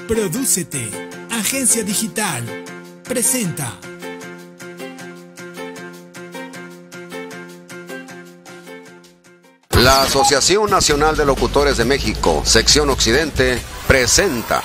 Prodúcete. Agencia Digital. Presenta. La Asociación Nacional de Locutores de México, Sección Occidente, presenta.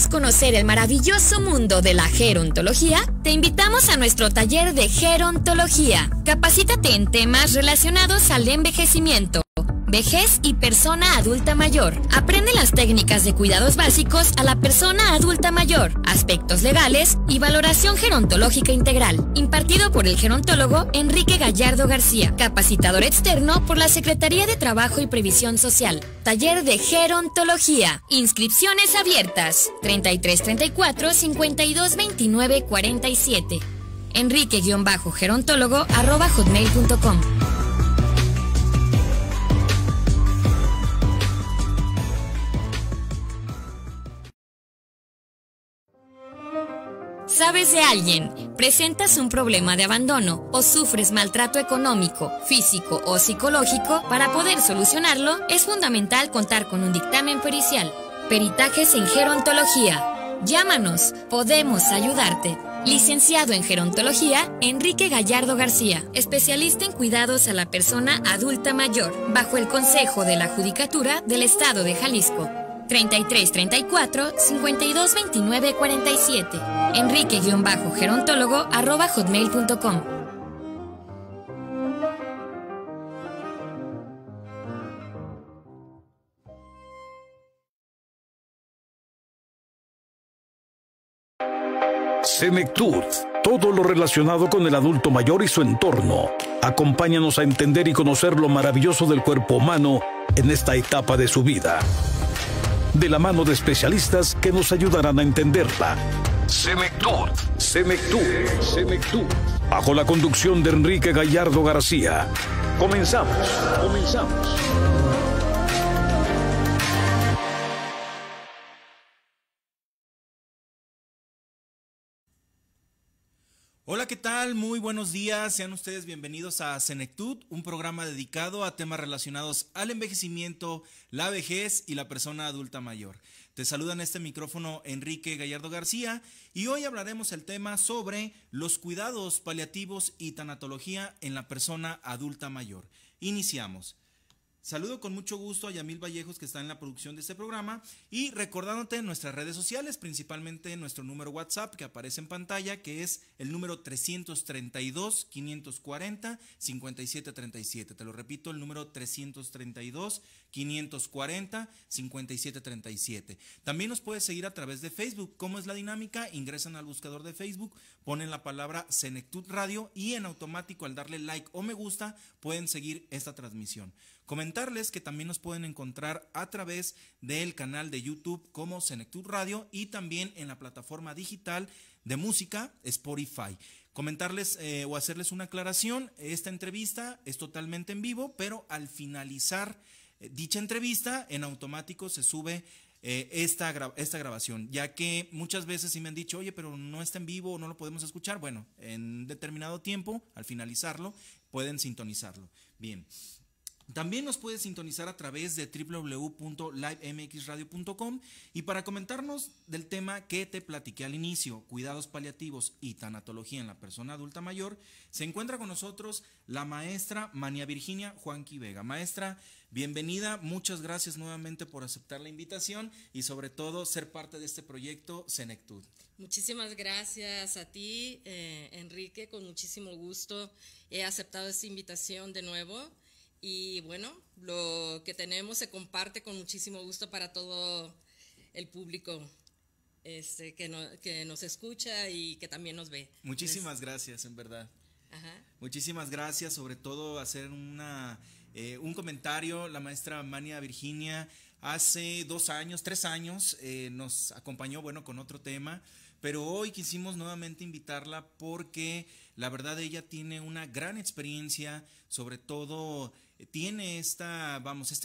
Conocer el maravilloso mundo de la gerontología, te invitamos a nuestro taller de gerontología. Capacítate en temas relacionados al envejecimiento, vejez y persona adulta mayor. Aprende las técnicas de cuidados básicos a la persona adulta mayor, aspectos legales y valoración gerontológica integral. Impartido por el gerontólogo Enrique Gallardo García, capacitador externo por la Secretaría de Trabajo y Previsión Social. Taller de gerontología. Inscripciones abiertas. 3334-5229-47. Enrique-gerontólogo@hotmail.com. ¿Sabes de alguien? ¿Presentas un problema de abandono o sufres maltrato económico, físico o psicológico? Para poder solucionarlo, es fundamental contar con un dictamen pericial. Peritajes en gerontología. Llámanos, podemos ayudarte. Licenciado en Gerontología, Enrique Gallardo García, especialista en cuidados a la persona adulta mayor, bajo el Consejo de la Judicatura del Estado de Jalisco. 3334-5229-47. Enrique-gerontólogo@hotmail.com. Senectud, todo lo relacionado con el adulto mayor y su entorno. Acompáñanos a entender y conocer lo maravilloso del cuerpo humano en esta etapa de su vida, de la mano de especialistas que nos ayudarán a entenderla. Senectud, bajo la conducción de Enrique Gallardo García. Comenzamos. Hola, ¿qué tal? Muy buenos días. Sean ustedes bienvenidos a Senectud, un programa dedicado a temas relacionados al envejecimiento, la vejez y la persona adulta mayor. Te saluda en este micrófono Enrique Gallardo García y hoy hablaremos el tema sobre los cuidados paliativos y tanatología en la persona adulta mayor. Iniciamos. Saludo con mucho gusto a Yamil Vallejos, que está en la producción de este programa, y recordándote en nuestras redes sociales, principalmente nuestro número WhatsApp que aparece en pantalla, que es el número 332-540-5737. Te lo repito, el número 332-540-5737. También nos puedes seguir a través de Facebook. ¿Cómo es la dinámica? Ingresan al buscador de Facebook, ponen la palabra Senectud Radio y en automático, al darle like o me gusta, pueden seguir esta transmisión. Comentarles que también nos pueden encontrar a través del canal de YouTube como Senectud Radio y también en la plataforma digital de música Spotify. Comentarles o hacerles una aclaración: esta entrevista es totalmente en vivo, pero al finalizar dicha entrevista en automático se sube esta grabación, ya que muchas veces sí me han dicho, oye, pero no está en vivo, no lo podemos escuchar. Bueno, en determinado tiempo, al finalizarlo, pueden sintonizarlo. Bien. También nos puedes sintonizar a través de www.livemxradio.com y para comentarnos del tema que te platiqué al inicio, cuidados paliativos y tanatología en la persona adulta mayor, se encuentra con nosotros la maestra Mania Virginia Juanqui Vega. Maestra, bienvenida, muchas gracias nuevamente por aceptar la invitación y sobre todo ser parte de este proyecto Senectud. Muchísimas gracias a ti, Enrique, con muchísimo gusto he aceptado esta invitación de nuevo. Y bueno, lo que tenemos se comparte con muchísimo gusto para todo el público que nos escucha y que también nos ve. Muchísimas gracias, en verdad. Ajá. Muchísimas gracias, sobre todo hacer un comentario. La maestra Mania Virginia hace 3 años nos acompañó, con otro tema, pero hoy quisimos nuevamente invitarla porque la verdad ella tiene una gran experiencia, sobre todo tiene este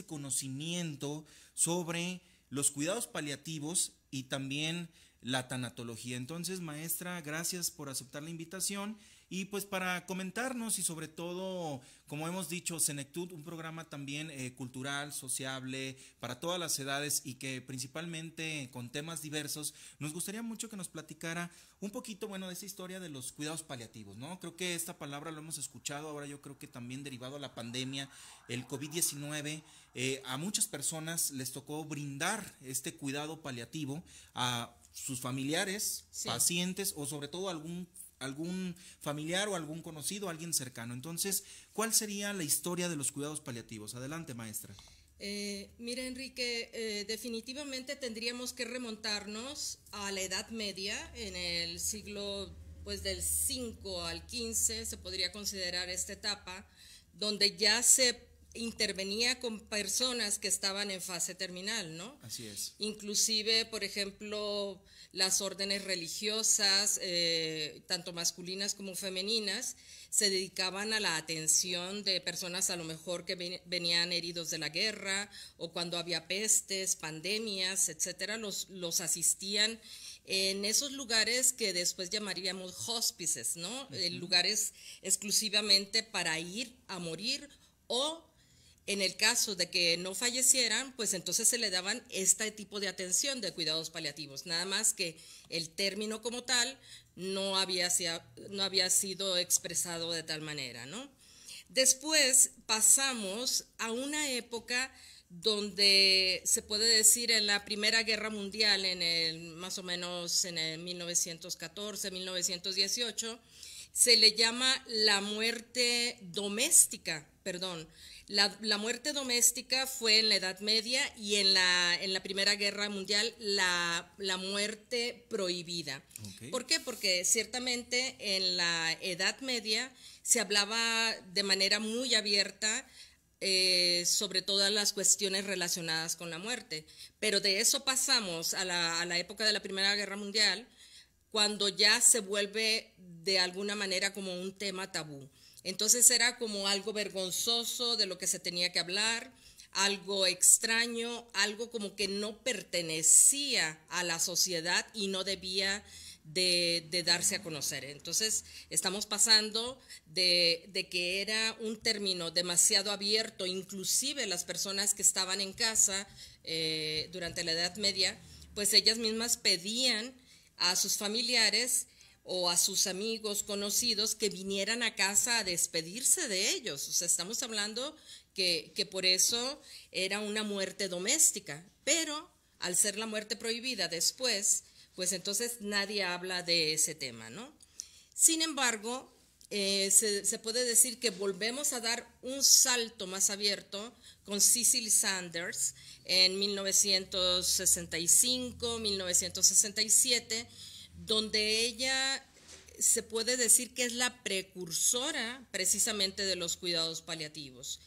conocimiento sobre los cuidados paliativos y también la tanatología. Entonces, maestra, gracias por aceptar la invitación y pues para comentarnos y sobre todo, como hemos dicho, Senectud, un programa también cultural, sociable, para todas las edades y que principalmente con temas diversos, nos gustaría mucho que nos platicara un poquito, de esa historia de los cuidados paliativos, ¿no? Creo que esta palabra lo hemos escuchado, ahora yo creo que también derivado a la pandemia, el COVID-19, a muchas personas les tocó brindar este cuidado paliativo a sus familiares, sí, pacientes o sobre todo algún familiar o algún conocido, alguien cercano. Entonces, ¿cuál sería la historia de los cuidados paliativos? Adelante, maestra. Mira, Enrique, definitivamente tendríamos que remontarnos a la Edad Media, en el siglo del 5 al 15, se podría considerar esta etapa, donde ya se intervenía con personas que estaban en fase terminal, ¿no? Así es. Inclusive, por ejemplo, las órdenes religiosas, tanto masculinas como femeninas, se dedicaban a la atención de personas a lo mejor que venían heridos de la guerra o cuando había pestes, pandemias, etcétera, los asistían en esos lugares que después llamaríamos hospices, ¿no? Lugares exclusivamente para ir a morir o en el caso de que no fallecieran, pues entonces se le daban este tipo de atención de cuidados paliativos, nada más que el término como tal no había sido expresado de tal manera, ¿no? Después pasamos a una época donde se puede decir en la Primera Guerra Mundial, más o menos en el 1914, 1918, se le llama la muerte doméstica, La muerte doméstica fue en la Edad Media y en la Primera Guerra Mundial la muerte prohibida. Okay. ¿Por qué? Porque ciertamente en la Edad Media se hablaba de manera muy abierta sobre todas las cuestiones relacionadas con la muerte. Pero de eso pasamos a la época de la Primera Guerra Mundial, cuando ya se vuelve de alguna manera como un tema tabú. Entonces era como algo vergonzoso de lo que se tenía que hablar, algo extraño, algo como que no pertenecía a la sociedad y no debía de darse a conocer. Entonces estamos pasando de que era un término demasiado abierto, inclusive las personas que estaban en casa durante la Edad Media, pues ellas mismas pedían a sus familiares o a sus amigos conocidos que vinieran a casa a despedirse de ellos. O sea, estamos hablando que por eso era una muerte doméstica, pero al ser la muerte prohibida después, pues entonces nadie habla de ese tema, ¿no? Sin embargo, se puede decir que volvemos a dar un salto más abierto con Cicely Saunders en 1965, 1967, donde ella se puede decir que es la precursora precisamente de los cuidados paliativos.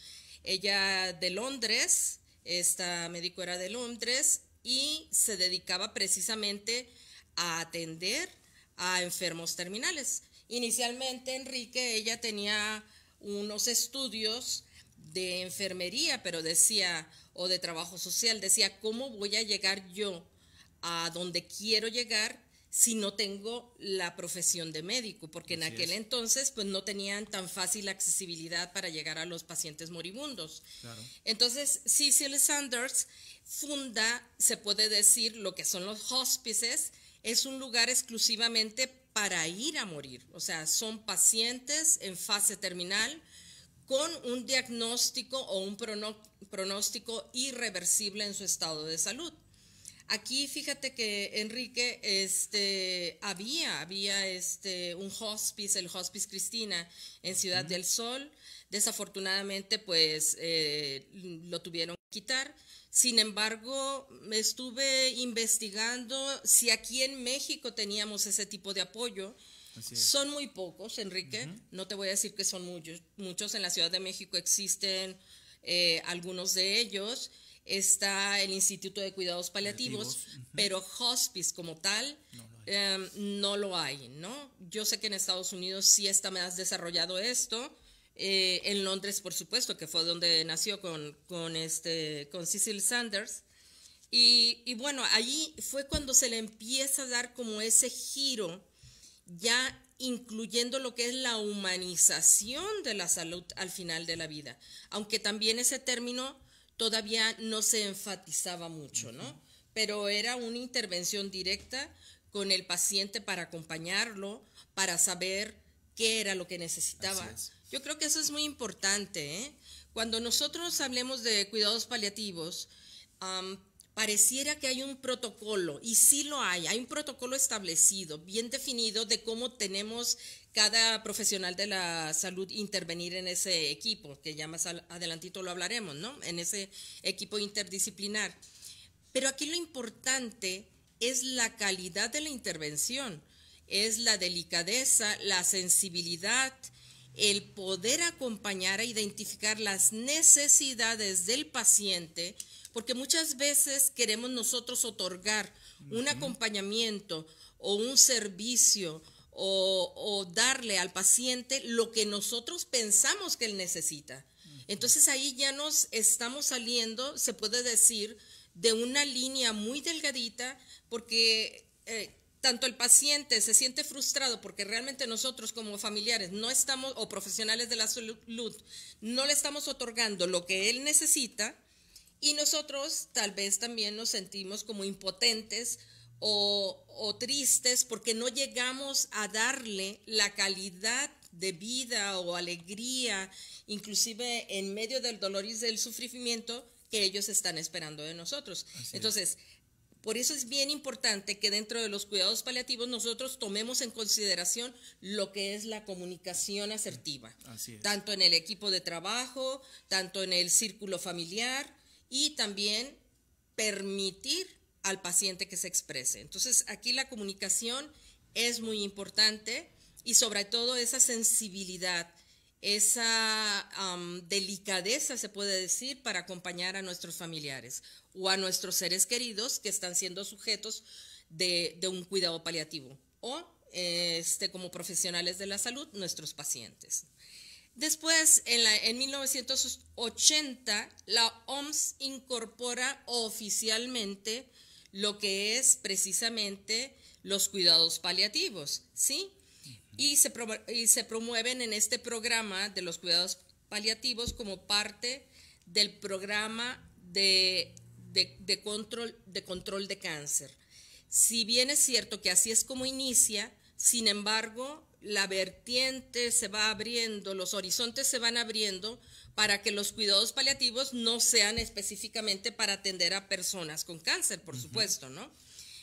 Ella de Londres, esta médico era de Londres y se dedicaba precisamente a atender a enfermos terminales. Inicialmente, Enrique, ella tenía unos estudios de enfermería, pero decía, o de trabajo social, decía, ¿cómo voy a llegar yo a donde quiero llegar si no tengo la profesión de médico, porque en aquel entonces pues no tenían tan fácil accesibilidad para llegar a los pacientes moribundos. Claro. Entonces Cecil Saunders funda, se puede decir, lo que son los hospices. Es un lugar exclusivamente para ir a morir, o sea, son pacientes en fase terminal con un diagnóstico o un pronóstico irreversible en su estado de salud. Aquí fíjate que, Enrique, había un hospice, el Hospice Cristina, en Ciudad del Sol. Desafortunadamente, pues, lo tuvieron que quitar. Sin embargo, estuve investigando si aquí en México teníamos ese tipo de apoyo. Son muy pocos, Enrique. No te voy a decir que son muchos. En la Ciudad de México existen algunos de ellos. Está el Instituto de Cuidados Paliativos, pero hospice como tal no lo hay, ¿no? Yo sé que en Estados Unidos sí está más desarrollado esto. En Londres, por supuesto, que fue donde nació con Cecil Saunders. Y bueno, allí fue cuando se le empieza a dar como ese giro, ya incluyendo lo que es la humanización de la salud al final de la vida. Aunque también ese término todavía no se enfatizaba mucho, ¿no? Pero era una intervención directa con el paciente para acompañarlo, para saber qué era lo que necesitaba. Yo creo que eso es muy importante, ¿eh? Cuando nosotros hablemos de cuidados paliativos, pareciera que hay un protocolo, y sí lo hay un protocolo establecido, bien definido de cómo tenemos cada profesional de la salud intervenir en ese equipo, que ya más adelantito lo hablaremos, ¿no? En ese equipo interdisciplinar. Pero aquí lo importante es la calidad de la intervención, es la delicadeza, la sensibilidad, el poder acompañar a identificar las necesidades del paciente, porque muchas veces queremos nosotros otorgar un acompañamiento o un servicio o darle al paciente lo que nosotros pensamos que él necesita. Entonces ahí ya nos estamos saliendo, se puede decir, de una línea muy delgadita, porque tanto el paciente se siente frustrado porque realmente nosotros como familiares no estamos, o profesionales de la salud, no le estamos otorgando lo que él necesita, y nosotros tal vez también nos sentimos como impotentes o tristes porque no llegamos a darle la calidad de vida o alegría, inclusive en medio del dolor y del sufrimiento que ellos están esperando de nosotros. Entonces, por eso es bien importante que dentro de los cuidados paliativos nosotros tomemos en consideración lo que es la comunicación asertiva, tanto en el equipo de trabajo, tanto en el círculo familiar, y también permitir al paciente que se exprese. Entonces, aquí la comunicación es muy importante, y sobre todo esa sensibilidad, esa delicadeza, se puede decir, para acompañar a nuestros familiares o a nuestros seres queridos que están siendo sujetos de un cuidado paliativo, o como profesionales de la salud, nuestros pacientes. Después, en 1980, la OMS incorpora oficialmente lo que es precisamente los cuidados paliativos, ¿sí? Y se promueven en este programa de los cuidados paliativos como parte del programa de control de cáncer. Si bien es cierto que así es como inicia, sin embargo, la vertiente se va abriendo, los horizontes se van abriendo para que los cuidados paliativos no sean específicamente para atender a personas con cáncer, por supuesto, ¿no?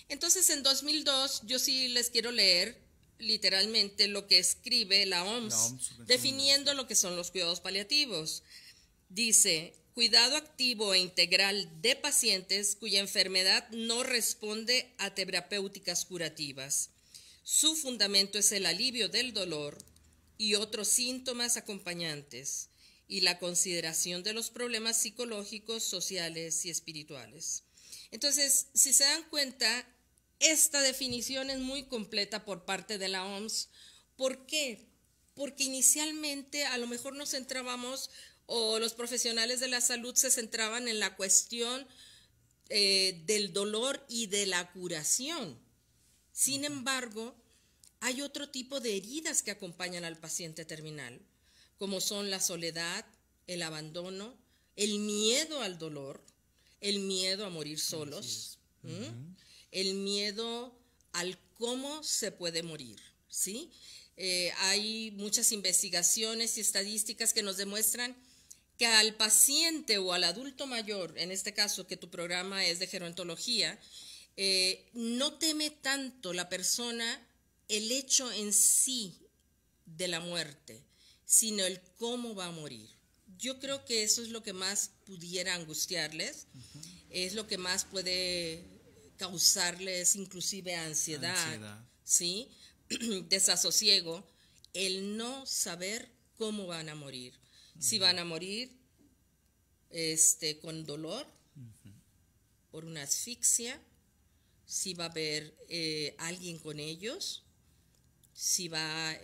Entonces, en 2002, yo sí les quiero leer literalmente lo que escribe la OMS definiendo lo que son los cuidados paliativos. Dice: cuidado activo e integral de pacientes cuya enfermedad no responde a terapéuticas curativas. Su fundamento es el alivio del dolor y otros síntomas acompañantes, y la consideración de los problemas psicológicos, sociales y espirituales. Entonces, si se dan cuenta, esta definición es muy completa por parte de la OMS. ¿Por qué? Porque inicialmente a lo mejor nos centrábamos, o los profesionales de la salud se centraban en la cuestión del dolor y de la curación. Sin embargo, hay otro tipo de heridas que acompañan al paciente terminal, como son la soledad, el abandono, el miedo al dolor, el miedo a morir solos, el miedo al cómo se puede morir, ¿sí? Hay muchas investigaciones y estadísticas que nos demuestran que al paciente o al adulto mayor, en este caso que tu programa es de gerontología, no teme tanto la persona el hecho en sí de la muerte, sino el cómo va a morir. Yo creo que eso es lo que más pudiera angustiarles, es lo que más puede causarles inclusive ansiedad. ¿Sí? Desasosiego, el no saber cómo van a morir. Si van a morir con dolor, por una asfixia, si va a haber alguien con ellos, si va a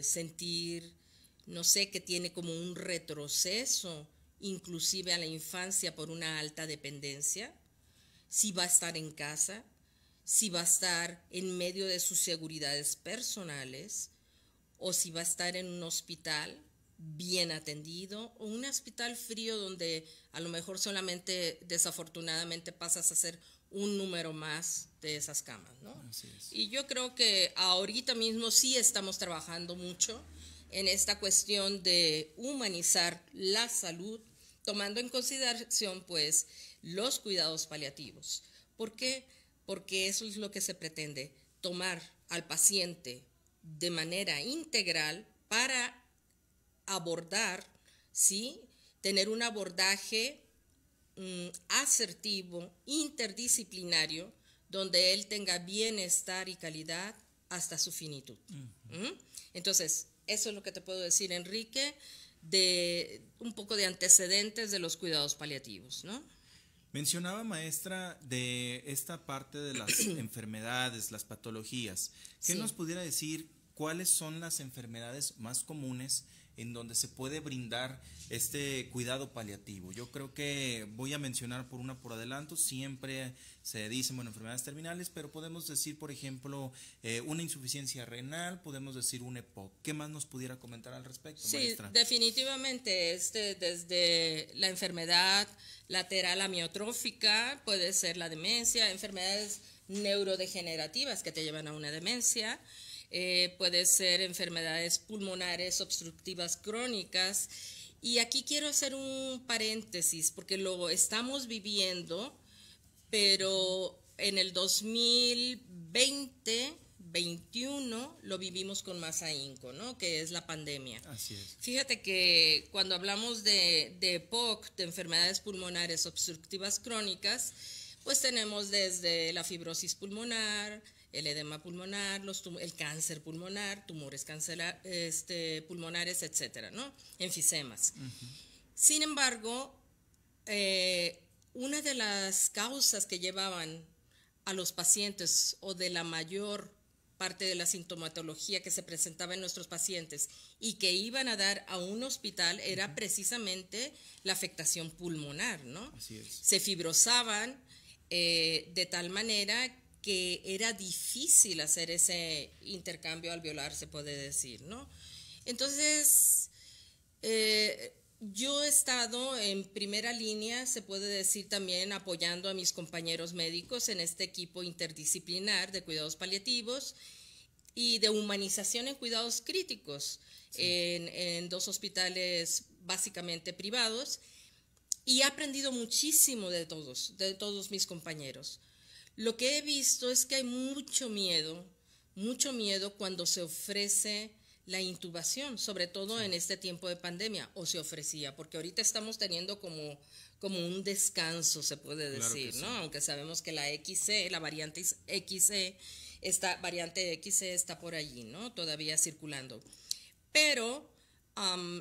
sentir, no sé, que tiene como un retroceso, inclusive a la infancia por una alta dependencia, si va a estar en casa, si va a estar en medio de sus seguridades personales, o si va a estar en un hospital bien atendido, o un hospital frío donde a lo mejor solamente, desafortunadamente, pasas a ser un número más de esas camas, ¿no? Así es. Y yo creo que ahorita mismo sí estamos trabajando mucho en esta cuestión de humanizar la salud, tomando en consideración, pues, los cuidados paliativos. ¿Por qué? Porque eso es lo que se pretende, tomar al paciente de manera integral para abordar, ¿sí? Tener un abordaje asertivo, interdisciplinario, donde él tenga bienestar y calidad hasta su finitud. Entonces, eso es lo que te puedo decir, Enrique, de un poco de antecedentes de los cuidados paliativos, ¿no? Mencionaba, maestra, de esta parte de las enfermedades, las patologías. ¿Qué Sí. nos pudiera decir cuáles son las enfermedades más comunes en donde se puede brindar este cuidado paliativo? Yo creo que voy a mencionar por adelanto, siempre se dicen, bueno, enfermedades terminales, pero podemos decir, por ejemplo, una insuficiencia renal, podemos decir un EPOC. ¿Qué más nos pudiera comentar al respecto, Sí, maestra? definitivamente, desde la enfermedad lateral amiotrófica, puede ser la demencia, enfermedades neurodegenerativas que te llevan a una demencia, puede ser enfermedades pulmonares obstructivas crónicas. Y aquí quiero hacer un paréntesis, porque lo estamos viviendo, pero en el 2020-21 lo vivimos con más ahínco, ¿no? Que es la pandemia. Así es. Fíjate que cuando hablamos de EPOC, de enfermedades pulmonares obstructivas crónicas, pues tenemos desde la fibrosis pulmonar, el edema pulmonar, el cáncer pulmonar, tumores pulmonares, etcétera, ¿no? Enfisemas. Sin embargo, una de las causas que llevaban a los pacientes, o de la mayor parte de la sintomatología que se presentaba en nuestros pacientes y que iban a dar a un hospital, era precisamente la afectación pulmonar, ¿no? Así es. Se fibrosaban de tal manera que era difícil hacer ese intercambio alveolar, se puede decir, ¿no? Entonces, yo he estado en primera línea, se puede decir también, apoyando a mis compañeros médicos en este equipo interdisciplinar de cuidados paliativos y de humanización en cuidados críticos, sí, en 2 hospitales básicamente privados, y he aprendido muchísimo de todos mis compañeros. Lo que he visto es que hay mucho miedo cuando se ofrece la intubación, sobre todo en este tiempo de pandemia, o se ofrecía, porque ahorita estamos teniendo como un descanso, se puede decir, claro, ¿no? Sí. Aunque sabemos que la XC, la variante XC, esta variante XC está por allí, ¿no? Todavía circulando. Pero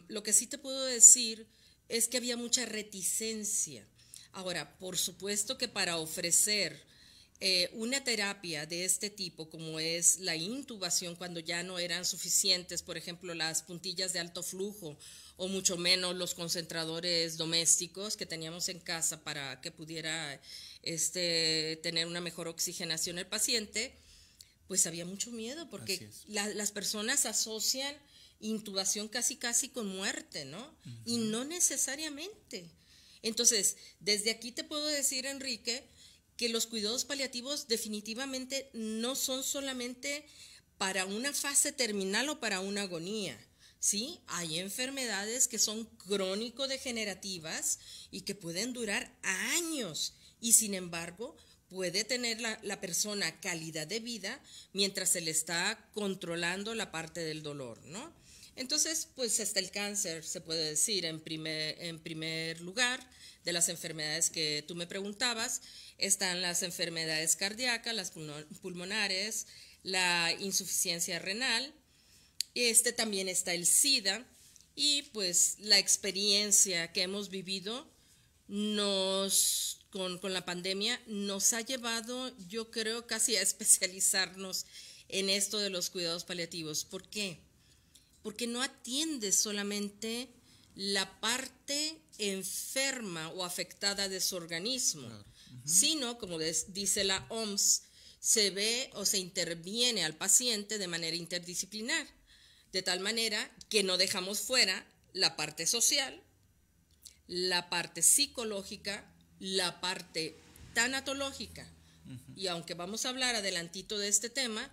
lo que sí te puedo decir es que había mucha reticencia. Ahora, por supuesto que para ofrecer una terapia de este tipo, como es la intubación, cuando ya no eran suficientes, por ejemplo, las puntillas de alto flujo, o mucho menos los concentradores domésticos que teníamos en casa para que pudiera tener una mejor oxigenación el paciente, pues había mucho miedo, porque Así es. las personas asocian intubación casi con muerte, ¿no? Y no necesariamente. Entonces, desde aquí te puedo decir, Enrique, que los cuidados paliativos definitivamente no son solamente para una fase terminal o para una agonía, ¿sí? Hay enfermedades que son crónico-degenerativas y que pueden durar años, y sin embargo puede tener la persona calidad de vida mientras se le está controlando la parte del dolor, ¿no? Entonces, pues está el cáncer, se puede decir, en primer lugar, de las enfermedades que tú me preguntabas. Están las enfermedades cardíacas, las pulmonares, la insuficiencia renal, también está el SIDA, y pues la experiencia que hemos vivido con la pandemia nos ha llevado, yo creo, casi a especializarnos en esto de los cuidados paliativos. ¿Por qué? Porque no atiende solamente la parte enferma o afectada de su organismo, claro. Sino, como dice la OMS, se ve o se interviene al paciente de manera interdisciplinar, de tal manera que no dejamos fuera la parte social, la parte psicológica, la parte tanatológica. Y aunque vamos a hablar adelantito de este tema,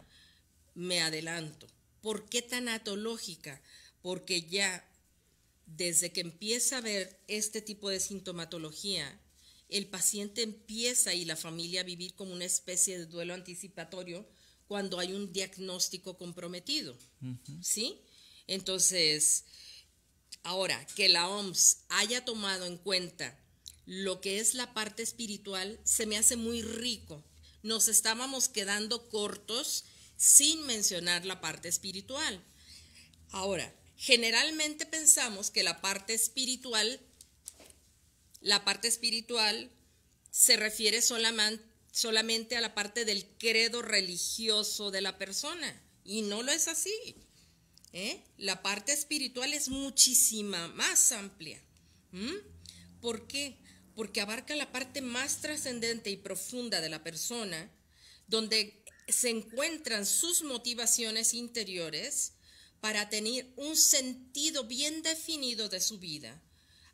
me adelanto. ¿Por qué tanatológica? Porque ya desde que empieza a ver este tipo de sintomatología, el paciente empieza y la familia a vivir como una especie de duelo anticipatorio cuando hay un diagnóstico comprometido, ¿sí? Entonces, ahora que la OMS haya tomado en cuenta lo que es la parte espiritual, se me hace muy rico. Nos estábamos quedando cortos sin mencionar la parte espiritual. Ahora, generalmente pensamos que la parte espiritual se refiere solamente a la parte del credo religioso de la persona, y no lo es así. La parte espiritual es muchísima más amplia. ¿Por qué? Porque abarca la parte más trascendente y profunda de la persona, donde se encuentran sus motivaciones interiores para tener un sentido bien definido de su vida,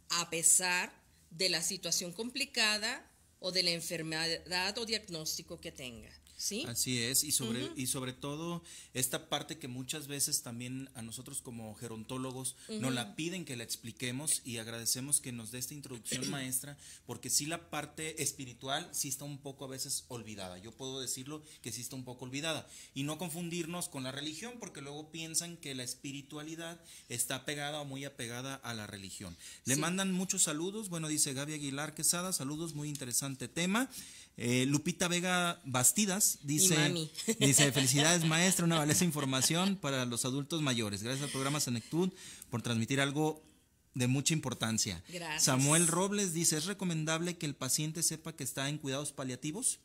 a pesar de la situación complicada o de la enfermedad o diagnóstico que tenga, ¿sí? Así es, y sobre todo esta parte que muchas veces también a nosotros como gerontólogos nos la piden que la expliquemos, y agradecemos que nos dé esta introducción maestra, porque sí, la parte espiritual sí está un poco a veces olvidada. Yo puedo decirlo que sí está un poco olvidada, y no confundirnos con la religión, porque luego piensan que la espiritualidad está pegada o muy apegada a la religión. Le mandan muchos saludos. Bueno, dice Gaby Aguilar Quesada, saludos, muy interesante tema. Lupita Vega Bastidas dice, felicidades maestra, una valiosa información para los adultos mayores. Gracias al programa Senectud por transmitir algo de mucha importancia. Gracias. Samuel Robles dice, ¿es recomendable que el paciente sepa que está en cuidados paliativos?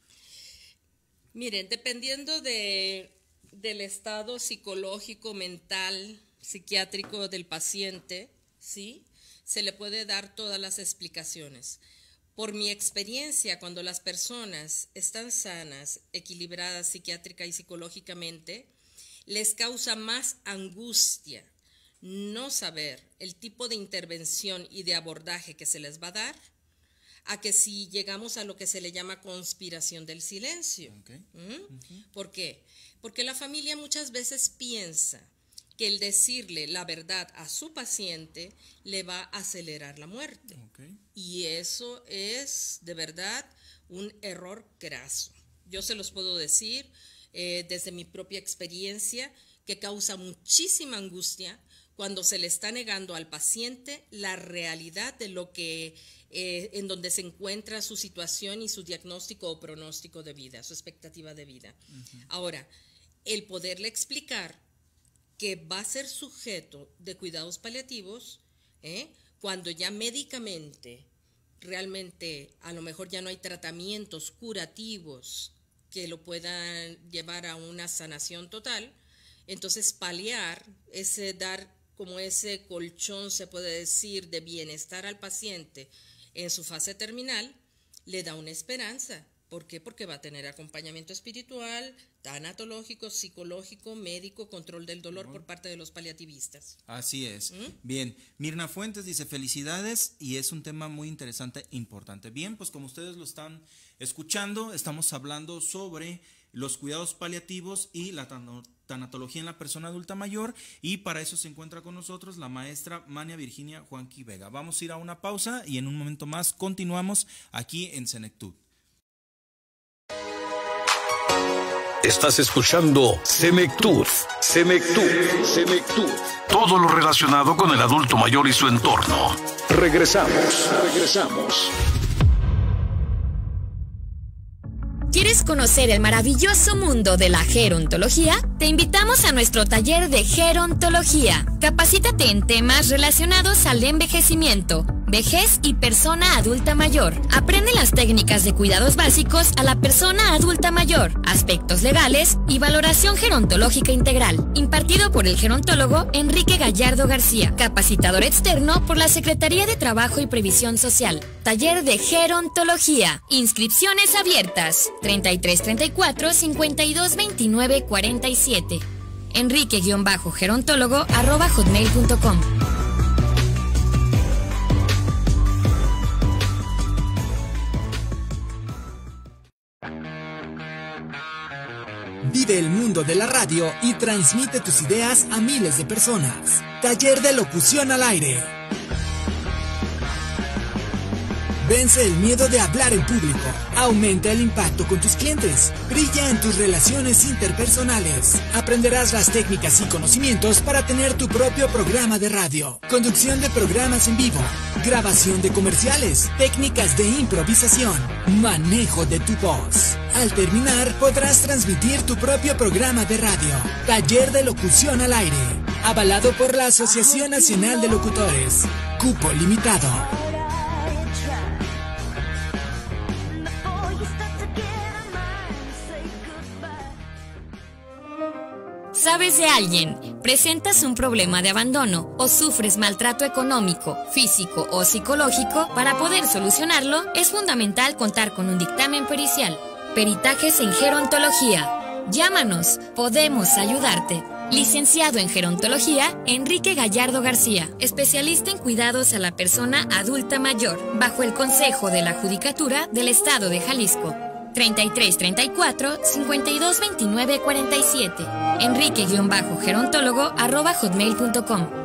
Miren, dependiendo del estado psicológico, mental, psiquiátrico del paciente, ¿sí?, se le puede dar todas las explicaciones. Por mi experiencia, cuando las personas están sanas, equilibradas psiquiátrica y psicológicamente, les causa más angustia no saber el tipo de intervención y de abordaje que se les va a dar, a que si llegamos a lo que se le llama conspiración del silencio. Okay. ¿Por qué? Porque la familia muchas veces piensa que el decirle la verdad a su paciente le va a acelerar la muerte. Okay. Y eso es, de verdad, un error graso. Yo se los puedo decir desde mi propia experiencia, que causa muchísima angustia cuando se le está negando al paciente la realidad de lo que en donde se encuentra su situación y su diagnóstico o pronóstico de vida, su expectativa de vida. Ahora, el poderle explicar que va a ser sujeto de cuidados paliativos, cuando ya médicamente, realmente, a lo mejor ya no hay tratamientos curativos que lo puedan llevar a una sanación total, entonces paliar, dar como ese colchón, se puede decir, de bienestar al paciente en su fase terminal, le da una esperanza. ¿Por qué? Porque va a tener acompañamiento espiritual, tanatológico, psicológico, médico, control del dolor por parte de los paliativistas. Así es. Bien, Mirna Fuentes dice felicidades y es un tema muy interesante, importante. Bien, pues como ustedes lo están escuchando, estamos hablando sobre los cuidados paliativos y la tanatología en la persona adulta mayor, y para eso se encuentra con nosotros la maestra Mania Virginia Juanqui Vega. Vamos a ir a una pausa y en un momento más continuamos aquí en Senectud. Estás escuchando Senectud. Todo lo relacionado con el adulto mayor y su entorno. Regresamos. ¿Quieres conocer el maravilloso mundo de la gerontología? Te invitamos a nuestro taller de gerontología. Capacítate en temas relacionados al envejecimiento, vejez y persona adulta mayor. Aprende las técnicas de cuidados básicos a la persona adulta mayor, aspectos legales y valoración gerontológica integral. Impartido por el gerontólogo Enrique Gallardo García, capacitador externo por la Secretaría de Trabajo y Previsión Social. Taller de gerontología. Inscripciones abiertas. 3334-5229-47. Enrique-gerontólogo@hotmail.com. Vive el mundo de la radio y transmite tus ideas a miles de personas. Taller de locución al aire. Vence el miedo de hablar en público. Aumenta el impacto con tus clientes. Brilla en tus relaciones interpersonales. Aprenderás las técnicas y conocimientos para tener tu propio programa de radio. Conducción de programas en vivo. Grabación de comerciales. Técnicas de improvisación. Manejo de tu voz. Al terminar, podrás transmitir tu propio programa de radio. Taller de locución al aire. Avalado por la Asociación Nacional de Locutores. Cupo limitado. ¿Sabes de alguien? ¿Presentas un problema de abandono o sufres maltrato económico, físico o psicológico? Para poder solucionarlo, es fundamental contar con un dictamen pericial. Peritajes en gerontología. Llámanos, podemos ayudarte. Licenciado en Gerontología, Enrique Gallardo García, especialista en cuidados a la persona adulta mayor, bajo el Consejo de la Judicatura del Estado de Jalisco. 3334-5229-47. Enrique-gerontólogo@hotmail.com.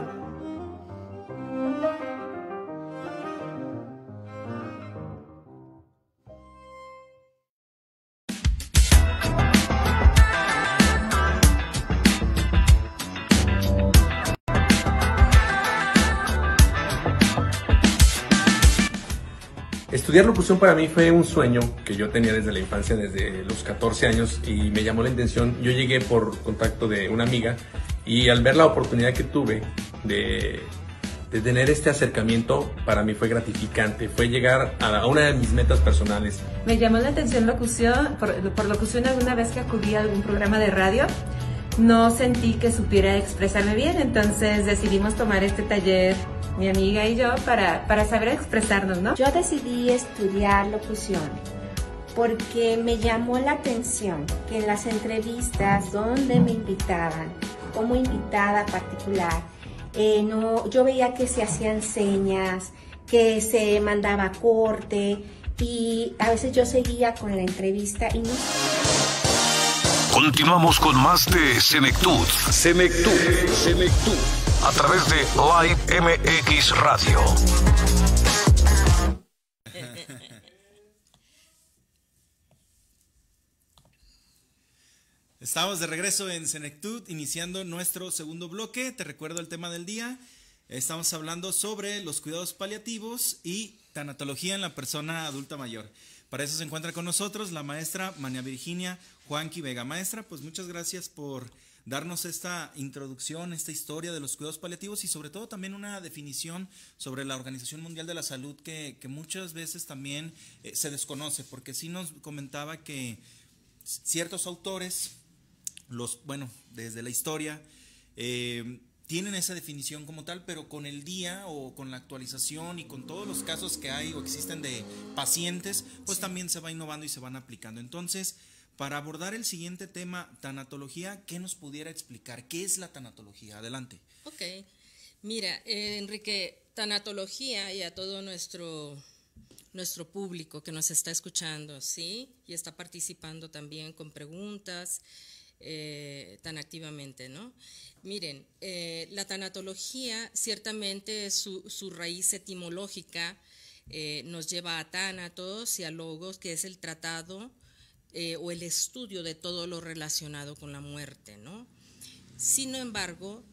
Estudiar locución para mí fue un sueño que yo tenía desde la infancia, desde los 14 años, y me llamó la atención. Yo llegué por contacto de una amiga y al ver la oportunidad que tuve de tener este acercamiento, para mí fue gratificante, fue llegar a una de mis metas personales. Me llamó la atención locución, por locución alguna vez que acudí a algún programa de radio, no sentí que supiera expresarme bien, entonces decidimos tomar este taller, mi amiga y yo, para saber expresarnos, ¿no? Yo decidí estudiar locución porque me llamó la atención que en las entrevistas donde me invitaban, como invitada particular, yo veía que se hacían señas, que se mandaba corte, y a veces yo seguía con la entrevista y no... Continuamos con más de Senectud. A través de Live MX Radio. Estamos de regreso en Senectud, iniciando nuestro segundo bloque. Te recuerdo el tema del día. Estamos hablando sobre los cuidados paliativos y tanatología en la persona adulta mayor. Para eso se encuentra con nosotros la maestra Mania Virginia Juanqui Vega. Maestra, pues muchas gracias por darnos esta introducción, esta historia de los cuidados paliativos y sobre todo también una definición sobre la Organización Mundial de la Salud que muchas veces también se desconoce, porque sí nos comentaba que ciertos autores, desde la historia, tienen esa definición como tal, pero con el día o con la actualización y con todos los casos que hay o existen de pacientes, pues también se va innovando y se van aplicando. Entonces, Para abordar el siguiente tema, tanatología, ¿qué nos pudiera explicar? ¿Qué es la tanatología? Adelante. Ok, mira, Enrique, tanatología, y a todo nuestro público que nos está escuchando, ¿sí? Y está participando también con preguntas tan activamente, ¿no? Miren, la tanatología ciertamente su raíz etimológica nos lleva a tánatos y a logos, que es el tratado o el estudio de todo lo relacionado con la muerte, ¿no? Sin embargo,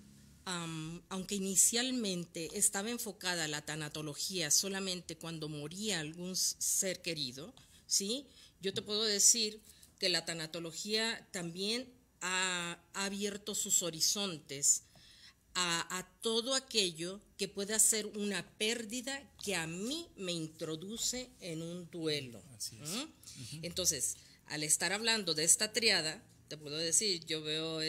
aunque inicialmente estaba enfocada la tanatología solamente cuando moría algún ser querido, ¿sí? Yo te puedo decir que la tanatología también ha abierto sus horizontes a todo aquello que pueda ser una pérdida que a mí me introduce en un duelo. Así es. Entonces, al estar hablando de esta triada, te puedo decir, yo veo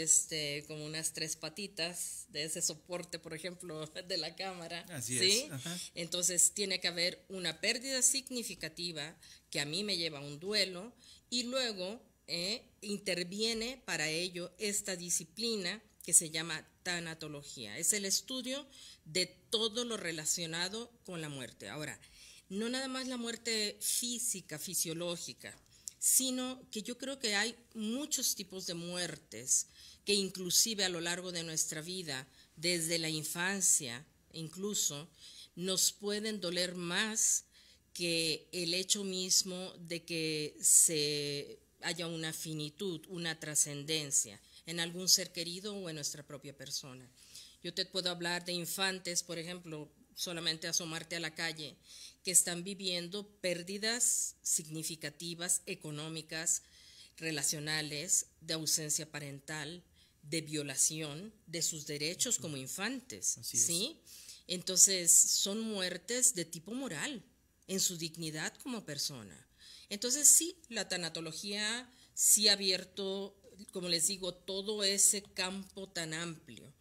como unas 3 patitas de ese soporte, por ejemplo, de la cámara. Así ¿sí? es. Ajá. Entonces tiene que haber una pérdida significativa que a mí me lleva a un duelo, y luego interviene para ello esta disciplina que se llama tanatología. Es el estudio de todo lo relacionado con la muerte. Ahora, no nada más la muerte física, fisiológica, sino que yo creo que hay muchos tipos de muertes que inclusive a lo largo de nuestra vida, desde la infancia incluso, nos pueden doler más que el hecho mismo de que haya una finitud, una trascendencia en algún ser querido o en nuestra propia persona. Yo te puedo hablar de infantes, por ejemplo, solamente asomarte a la calle, que están viviendo pérdidas significativas económicas, relacionales, de ausencia parental, de violación de sus derechos como infantes, ¿sí? Entonces, son muertes de tipo moral, en su dignidad como persona. Entonces, sí, la tanatología sí ha abierto, como les digo, todo ese campo tan amplio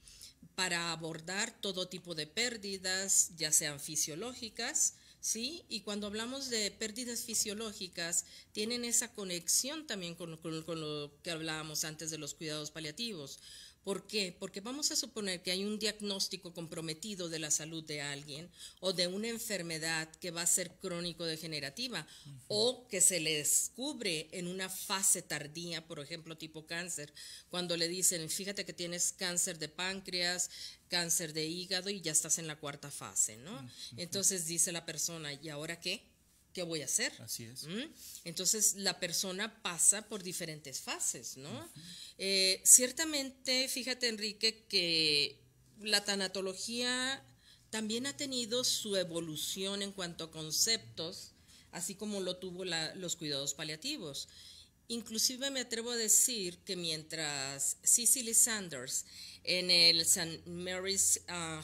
para abordar todo tipo de pérdidas, ya sean fisiológicas, ¿sí? Y cuando hablamos de pérdidas fisiológicas, tienen esa conexión también con lo que hablábamos antes de los cuidados paliativos. ¿Por qué? Porque vamos a suponer que hay un diagnóstico comprometido de la salud de alguien o de una enfermedad que va a ser crónico-degenerativa o que se le descubre en una fase tardía, por ejemplo, tipo cáncer, cuando le dicen, fíjate que tienes cáncer de páncreas, cáncer de hígado y ya estás en la 4ª fase, ¿no? Entonces dice la persona, ¿y ahora qué? ¿Qué voy a hacer? Así es. Entonces la persona pasa por diferentes fases, ¿no? Ciertamente, fíjate, Enrique, que la tanatología también ha tenido su evolución en cuanto a conceptos, así como lo tuvo los cuidados paliativos. Inclusive me atrevo a decir que mientras Cicely Saunders en el St. Mary's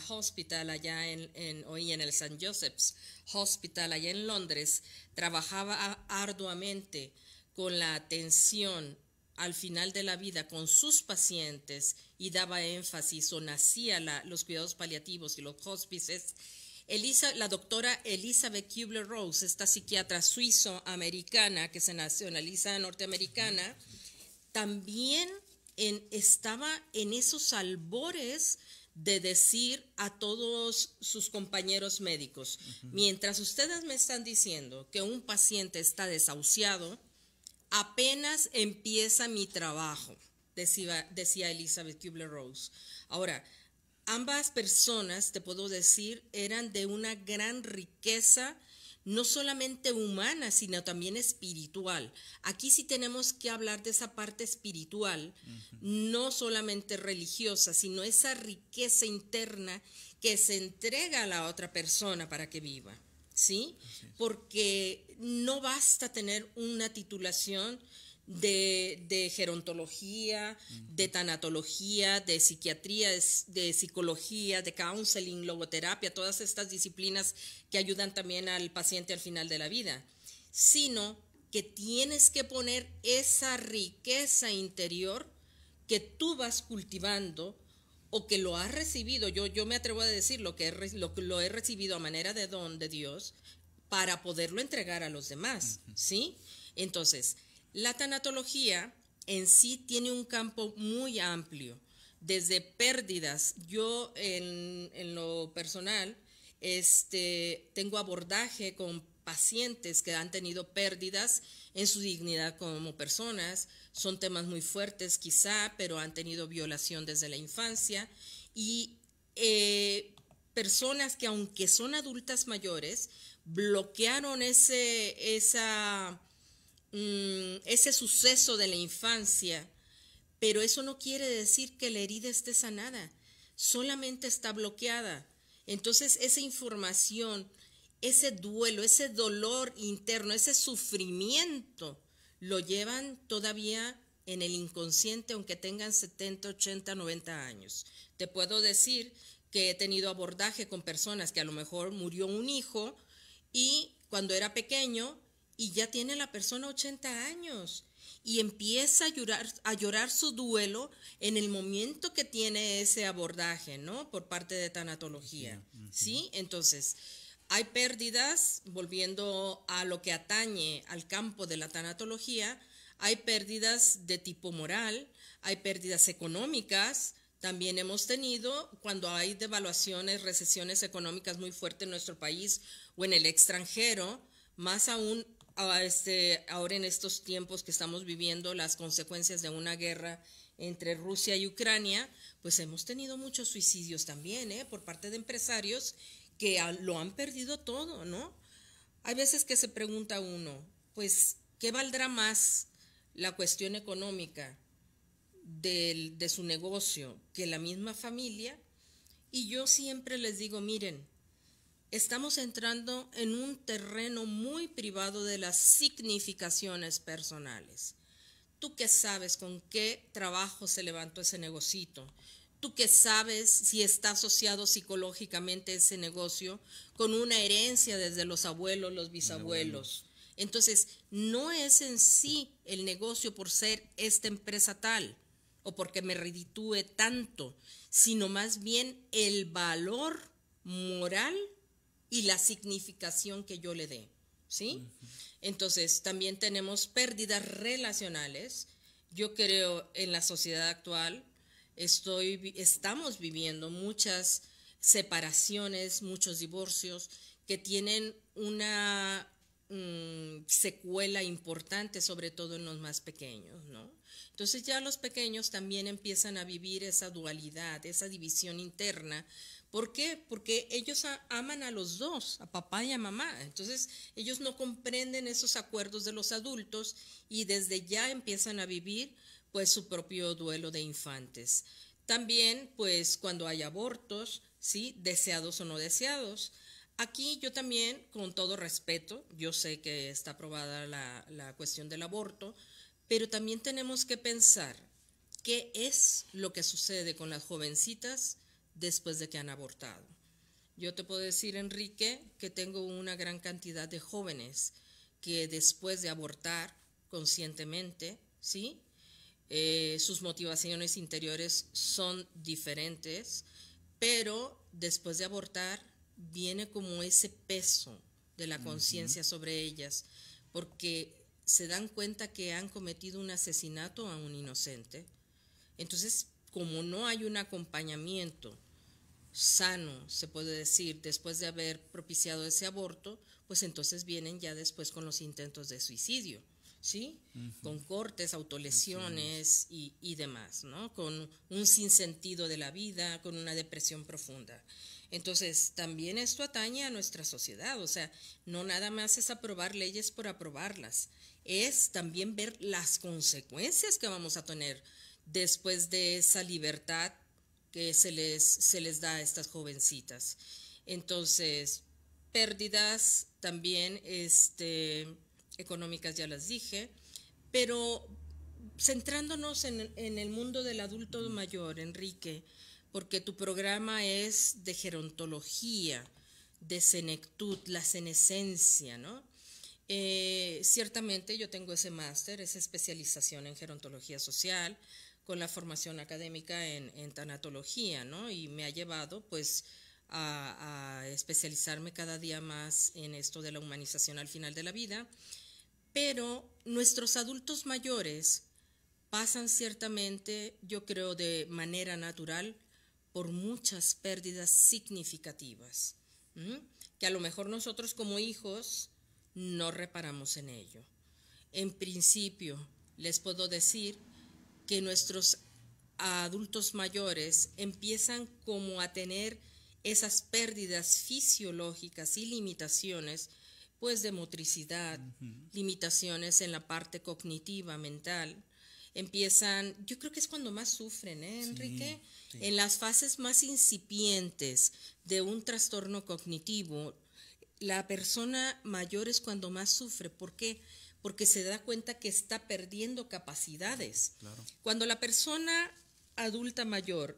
Hospital allá en el St. Joseph's Hospital allá en Londres trabajaba arduamente con la atención al final de la vida con sus pacientes y daba énfasis o nacía los cuidados paliativos y los hospices, la doctora Elizabeth Kubler-Ross, esta psiquiatra suizo-americana que se nacionaliza norteamericana, también estaba en esos albores de decir a todos sus compañeros médicos, mientras ustedes me están diciendo que un paciente está desahuciado, apenas empieza mi trabajo, decía Elizabeth Kubler-Ross. Ahora, ambas personas, te puedo decir, eran de una gran riqueza, no solamente humana, sino también espiritual. Aquí sí tenemos que hablar de esa parte espiritual, no solamente religiosa, sino esa riqueza interna que se entrega a la otra persona para que viva, ¿sí? Porque no basta tener una titulación de gerontología, de tanatología, de psiquiatría, de psicología, de counseling, logoterapia, todas estas disciplinas que ayudan también al paciente al final de la vida, sino que tienes que poner esa riqueza interior que tú vas cultivando o que lo has recibido. Yo me atrevo a decir lo que lo he recibido a manera de don de Dios para poderlo entregar a los demás, ¿sí? Entonces, La tanatología en sí tiene un campo muy amplio, desde pérdidas. Yo en lo personal tengo abordaje con pacientes que han tenido pérdidas en su dignidad como personas. Son temas muy fuertes quizá, pero han tenido violación desde la infancia, y personas que, aunque son adultas mayores, bloquearon ese suceso de la infancia, pero eso no quiere decir que la herida esté sanada, solamente está bloqueada. Entonces esa información, ese duelo, ese dolor interno, ese sufrimiento, lo llevan todavía en el inconsciente, aunque tengan 70, 80, 90 años. Te puedo decir que he tenido abordaje con personas que a lo mejor murió un hijo y cuando era pequeño, y ya tiene la persona 80 años y empieza a llorar su duelo en el momento que tiene ese abordaje, ¿no? Por parte de tanatología, ¿sí? Entonces, hay pérdidas, volviendo a lo que atañe al campo de la tanatología, hay pérdidas de tipo moral, hay pérdidas económicas. También hemos tenido, cuando hay devaluaciones, recesiones económicas muy fuertes en nuestro país o en el extranjero, más aún ahora en estos tiempos que estamos viviendo las consecuencias de una guerra entre Rusia y Ucrania, pues hemos tenido muchos suicidios también, por parte de empresarios que lo han perdido todo, ¿no? Hay veces que se pregunta uno, pues, ¿qué valdrá más la cuestión económica de su negocio que la misma familia? Y yo siempre les digo, miren, estamos entrando en un terreno muy privado de las significaciones personales. ¿Tú qué sabes con qué trabajo se levantó ese negocito? ¿Tú qué sabes si está asociado psicológicamente ese negocio con una herencia desde los abuelos, los bisabuelos? Entonces, no es en sí el negocio por ser esta empresa tal o porque me reditúe tanto, sino más bien el valor moral y la significación que yo le dé, ¿sí? Entonces, también tenemos pérdidas relacionales. Yo creo en la sociedad actual estamos viviendo muchas separaciones, muchos divorcios que tienen una secuela importante, sobre todo en los más pequeños, ¿no? Entonces ya los pequeños también empiezan a vivir esa dualidad, esa división interna. ¿Por qué? Porque ellos aman a los dos, a papá y a mamá. Entonces ellos no comprenden esos acuerdos de los adultos y desde ya empiezan a vivir pues su propio duelo de infantes. También pues cuando hay abortos, ¿sí? Deseados o no deseados. Aquí yo también, con todo respeto, yo sé que está aprobada la cuestión del aborto, pero también tenemos que pensar qué es lo que sucede con las jovencitas después de que han abortado. Yo te puedo decir, Enrique, que tengo una gran cantidad de jóvenes que después de abortar conscientemente, ¿sí? Sus motivaciones interiores son diferentes, pero después de abortar viene como ese peso de la conciencia sobre ellas, porque se dan cuenta que han cometido un asesinato a un inocente. Entonces, como no hay un acompañamiento sano, se puede decir, después de haber propiciado ese aborto, pues entonces vienen ya después con los intentos de suicidio, ¿sí? Con cortes, autolesiones y demás, ¿no? Con un sinsentido de la vida, con una depresión profunda. Entonces, también esto atañe a nuestra sociedad, o sea, no nada más es aprobar leyes por aprobarlas, es también ver las consecuencias que vamos a tener después de esa libertad que se les da a estas jovencitas. Entonces, pérdidas también económicas, ya las dije, pero centrándonos en el mundo del adulto mayor, Enrique, porque tu programa es de gerontología, de senectud, la senescencia, ¿no? Ciertamente yo tengo ese máster, esa especialización en gerontología social, con la formación académica en tanatología, ¿no? Y me ha llevado, pues, a especializarme cada día más en esto de la humanización al final de la vida. Pero nuestros adultos mayores pasan ciertamente, yo creo de manera natural, por muchas pérdidas significativas, que a lo mejor nosotros como hijos no reparamos en ello. En principio, les puedo decir que nuestros adultos mayores empiezan como a tener esas pérdidas fisiológicas y limitaciones, pues de motricidad, limitaciones en la parte cognitiva, mental. Empiezan, yo creo que es cuando más sufren, Enrique, sí. En las fases más incipientes de un trastorno cognitivo, la persona mayor es cuando más sufre. ¿Por qué? Porque se da cuenta que está perdiendo capacidades. Claro. Cuando la persona adulta mayor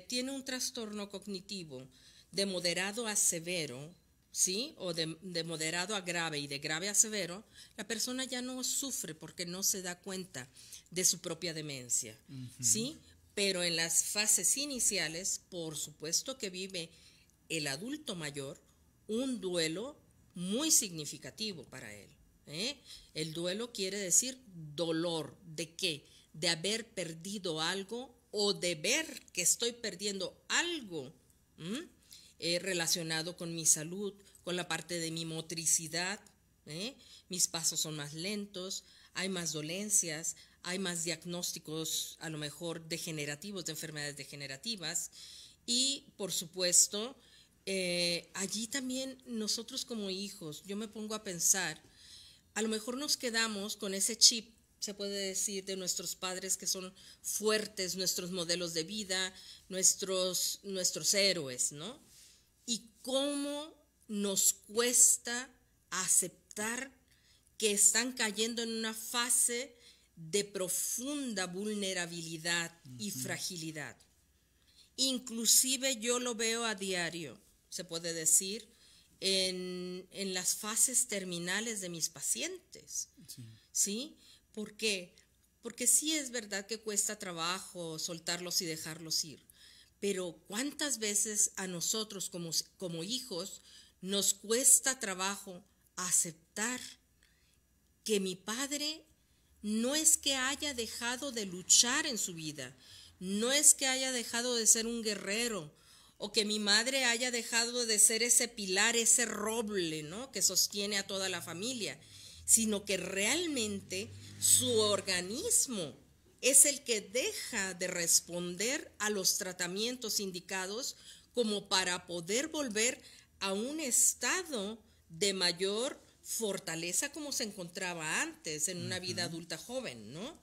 tiene un trastorno cognitivo de moderado a severo, ¿sí? O de moderado a grave y de grave a severo, la persona ya no sufre porque no se da cuenta de su propia demencia, ¿sí? Pero en las fases iniciales, por supuesto que vive el adulto mayor un duelo muy significativo para él. El duelo quiere decir dolor. ¿De qué? De haber perdido algo o de ver que estoy perdiendo algo relacionado con mi salud, con la parte de mi motricidad. Mis pasos son más lentos, hay más dolencias, hay más diagnósticos a lo mejor degenerativos, de enfermedades degenerativas. Y por supuesto, allí también nosotros como hijos, yo me pongo a pensar, a lo mejor nos quedamos con ese chip, se puede decir, de nuestros padres que son fuertes, nuestros modelos de vida, nuestros héroes, ¿no? Y cómo nos cuesta aceptar que están cayendo en una fase de profunda vulnerabilidad y fragilidad. Inclusive yo lo veo a diario, se puede decir, en las fases terminales de mis pacientes. ¿Sí? ¿Por qué? Porque sí es verdad que cuesta trabajo soltarlos y dejarlos ir, pero ¿cuántas veces a nosotros como hijos nos cuesta trabajo aceptar que mi padre no es que haya dejado de luchar en su vida, no es que haya dejado de ser un guerrero, o que mi madre haya dejado de ser ese pilar, ese roble, ¿no?, que sostiene a toda la familia, sino que realmente su organismo es el que deja de responder a los tratamientos indicados como para poder volver a un estado de mayor fortaleza como se encontraba antes en una vida adulta joven, ¿no?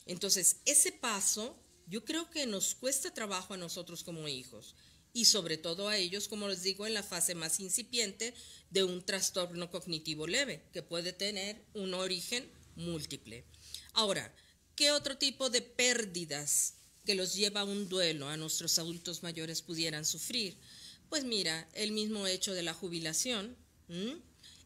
Entonces, ese paso yo creo que nos cuesta trabajo a nosotros como hijos y sobre todo a ellos, como les digo, en la fase más incipiente de un trastorno cognitivo leve que puede tener un origen múltiple. Ahora, ¿qué otro tipo de pérdidas que los lleva a un duelo a nuestros adultos mayores pudieran sufrir? Pues mira, el mismo hecho de la jubilación,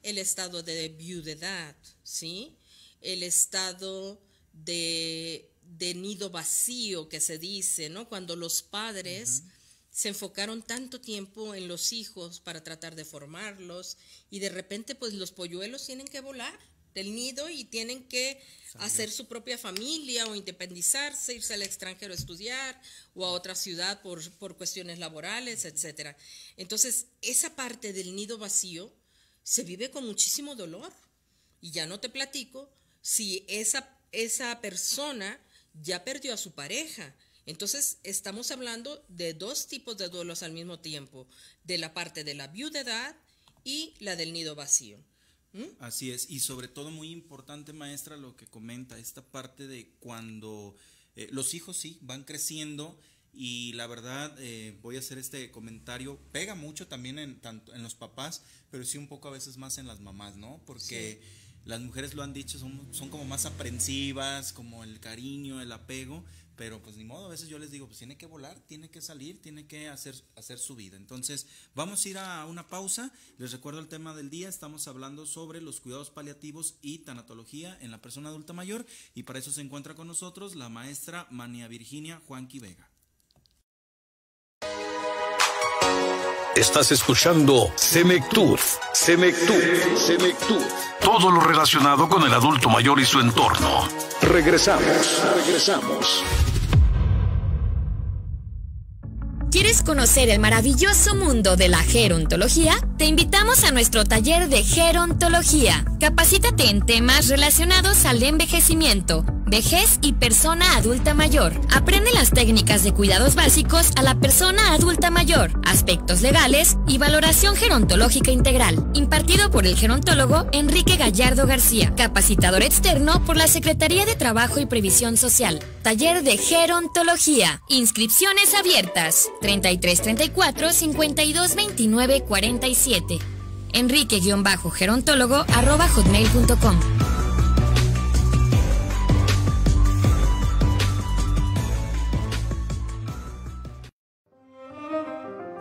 el estado de viudedad, ¿sí? El estado de nido vacío que se dice, ¿no? Cuando los padres se enfocaron tanto tiempo en los hijos para tratar de formarlos y de repente pues los polluelos tienen que volar del nido y tienen que hacer su propia familia o independizarse, irse al extranjero a estudiar o a otra ciudad por cuestiones laborales, etcétera. Entonces, esa parte del nido vacío se vive con muchísimo dolor y ya no te platico si esa persona ya perdió a su pareja. Entonces, estamos hablando de dos tipos de duelos al mismo tiempo, de la parte de la viudedad y la del nido vacío. Así es, y sobre todo muy importante, maestra, lo que comenta, esta parte de cuando los hijos sí van creciendo y la verdad, voy a hacer este comentario, pega mucho también tanto en los papás, pero sí un poco a veces más en las mamás, ¿no? Porque las mujeres lo han dicho, son como más aprensivas, como el cariño, el apego, pero pues ni modo, a veces yo les digo, pues tiene que volar, tiene que salir, tiene que hacer su vida. Entonces, vamos a ir a una pausa. Les recuerdo el tema del día, estamos hablando sobre los cuidados paliativos y tanatología en la persona adulta mayor, y para eso se encuentra con nosotros la maestra Mania Virginia Juanqui Vega. Estás escuchando Senectud. Todo lo relacionado con el adulto mayor y su entorno. Regresamos. ¿Quieres conocer el maravilloso mundo de la gerontología? Te invitamos a nuestro taller de gerontología. Capacítate en temas relacionados al envejecimiento, vejez y persona adulta mayor. Aprende las técnicas de cuidados básicos a la persona adulta mayor, aspectos legales y valoración gerontológica integral. Impartido por el gerontólogo Enrique Gallardo García, capacitador externo por la Secretaría de Trabajo y Previsión Social. Taller de gerontología. Inscripciones abiertas. 3334-5229-47. Enrique-gerontólogo@hotmail.com.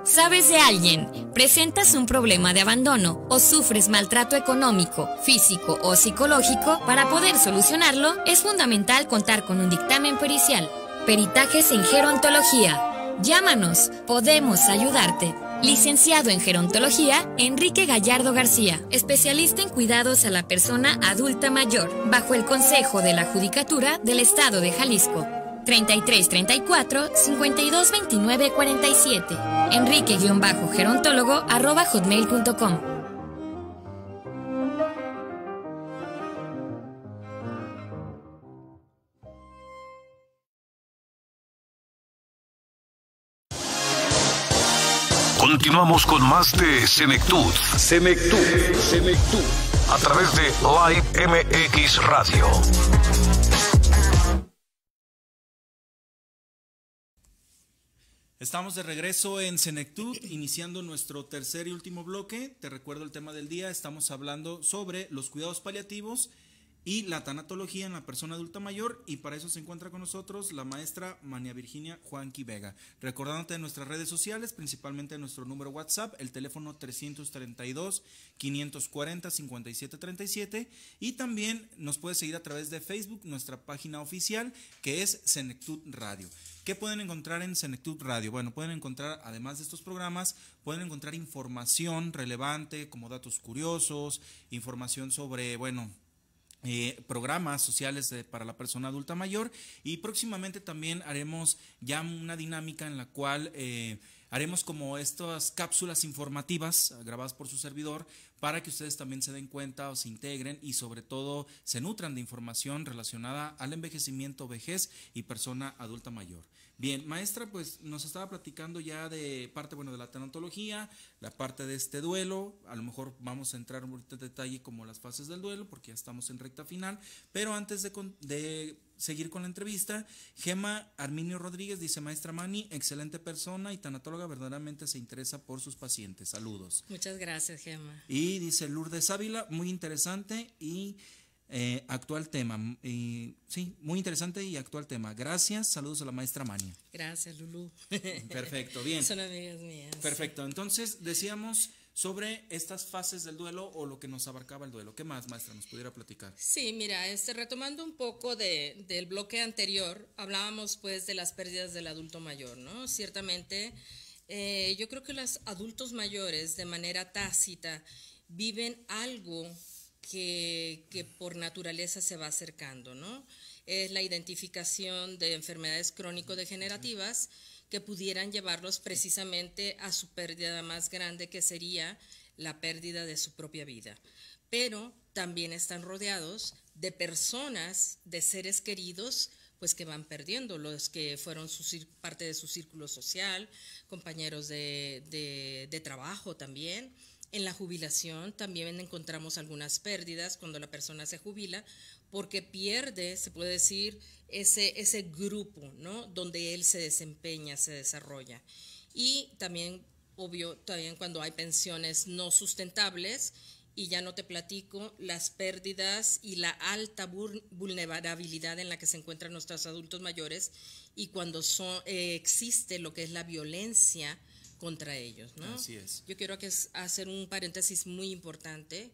¿Sabes de alguien? ¿Presentas un problema de abandono o sufres maltrato económico, físico o psicológico? Para poder solucionarlo, es fundamental contar con un dictamen pericial. Peritajes en gerontología. Llámanos, podemos ayudarte. Licenciado en Gerontología, Enrique Gallardo García, especialista en cuidados a la persona adulta mayor, bajo el Consejo de la Judicatura del Estado de Jalisco. 3334-5229-47. Enrique-gerontólogo@hotmail.com. Continuamos con más de Senectud. A través de Live MX Radio. Estamos de regreso en Senectud, iniciando nuestro tercer y último bloque. Te recuerdo el tema del día. Estamos hablando sobre los cuidados paliativos y la tanatología en la persona adulta mayor, y para eso se encuentra con nosotros la maestra María Virginia Juanqui Vega. Recordándote de nuestras redes sociales, principalmente nuestro número WhatsApp, el teléfono 332-540-5737, y también nos puedes seguir a través de Facebook, nuestra página oficial, que es Senectud Radio. ¿Qué pueden encontrar en Senectud Radio? Bueno, pueden encontrar, además de estos programas, pueden encontrar información relevante como datos curiosos, información sobre, programas sociales para la persona adulta mayor, y próximamente también haremos ya una dinámica en la cual haremos como estas cápsulas informativas grabadas por su servidor para que ustedes también se den cuenta o se integren y sobre todo se nutran de información relacionada al envejecimiento, vejez y persona adulta mayor. Bien, maestra, pues nos estaba platicando ya de parte, de la tanatología, la parte de este duelo. A lo mejor vamos a entrar ahorita en detalle como las fases del duelo porque ya estamos en recta final, pero antes de seguir con la entrevista, Gema Arminio Rodríguez dice: maestra Mani, excelente persona y tanatóloga, verdaderamente se interesa por sus pacientes. Saludos. Muchas gracias, Gema. Y dice Lourdes Ávila, muy interesante y actual tema. Sí, muy interesante y actual tema. Gracias, saludos a la maestra Mani. Gracias, Lulú. Perfecto, bien. Son amigas mías. Perfecto, entonces decíamos sobre estas fases del duelo o lo que nos abarcaba el duelo. ¿Qué más, maestra, nos pudiera platicar? Sí, mira, retomando un poco del bloque anterior, hablábamos pues de las pérdidas del adulto mayor, ¿no? Ciertamente, yo creo que los adultos mayores de manera tácita viven algo que por naturaleza se va acercando, ¿no? Es la identificación de enfermedades crónico-degenerativas que pudieran llevarlos precisamente a su pérdida más grande, que sería la pérdida de su propia vida. Pero también están rodeados de personas, de seres queridos, pues que van perdiendo, los que fueron parte de su círculo social, compañeros de trabajo también. En la jubilación también encontramos algunas pérdidas cuando la persona se jubila, porque pierde, se puede decir, ese grupo, ¿no?, donde él se desempeña, se desarrolla. Y también, obvio, también cuando hay pensiones no sustentables, y ya no te platico las pérdidas y la alta vulnerabilidad en la que se encuentran nuestros adultos mayores, y cuando existe lo que es la violencia contra ellos, ¿no? Así es. Yo quiero hacer un paréntesis muy importante,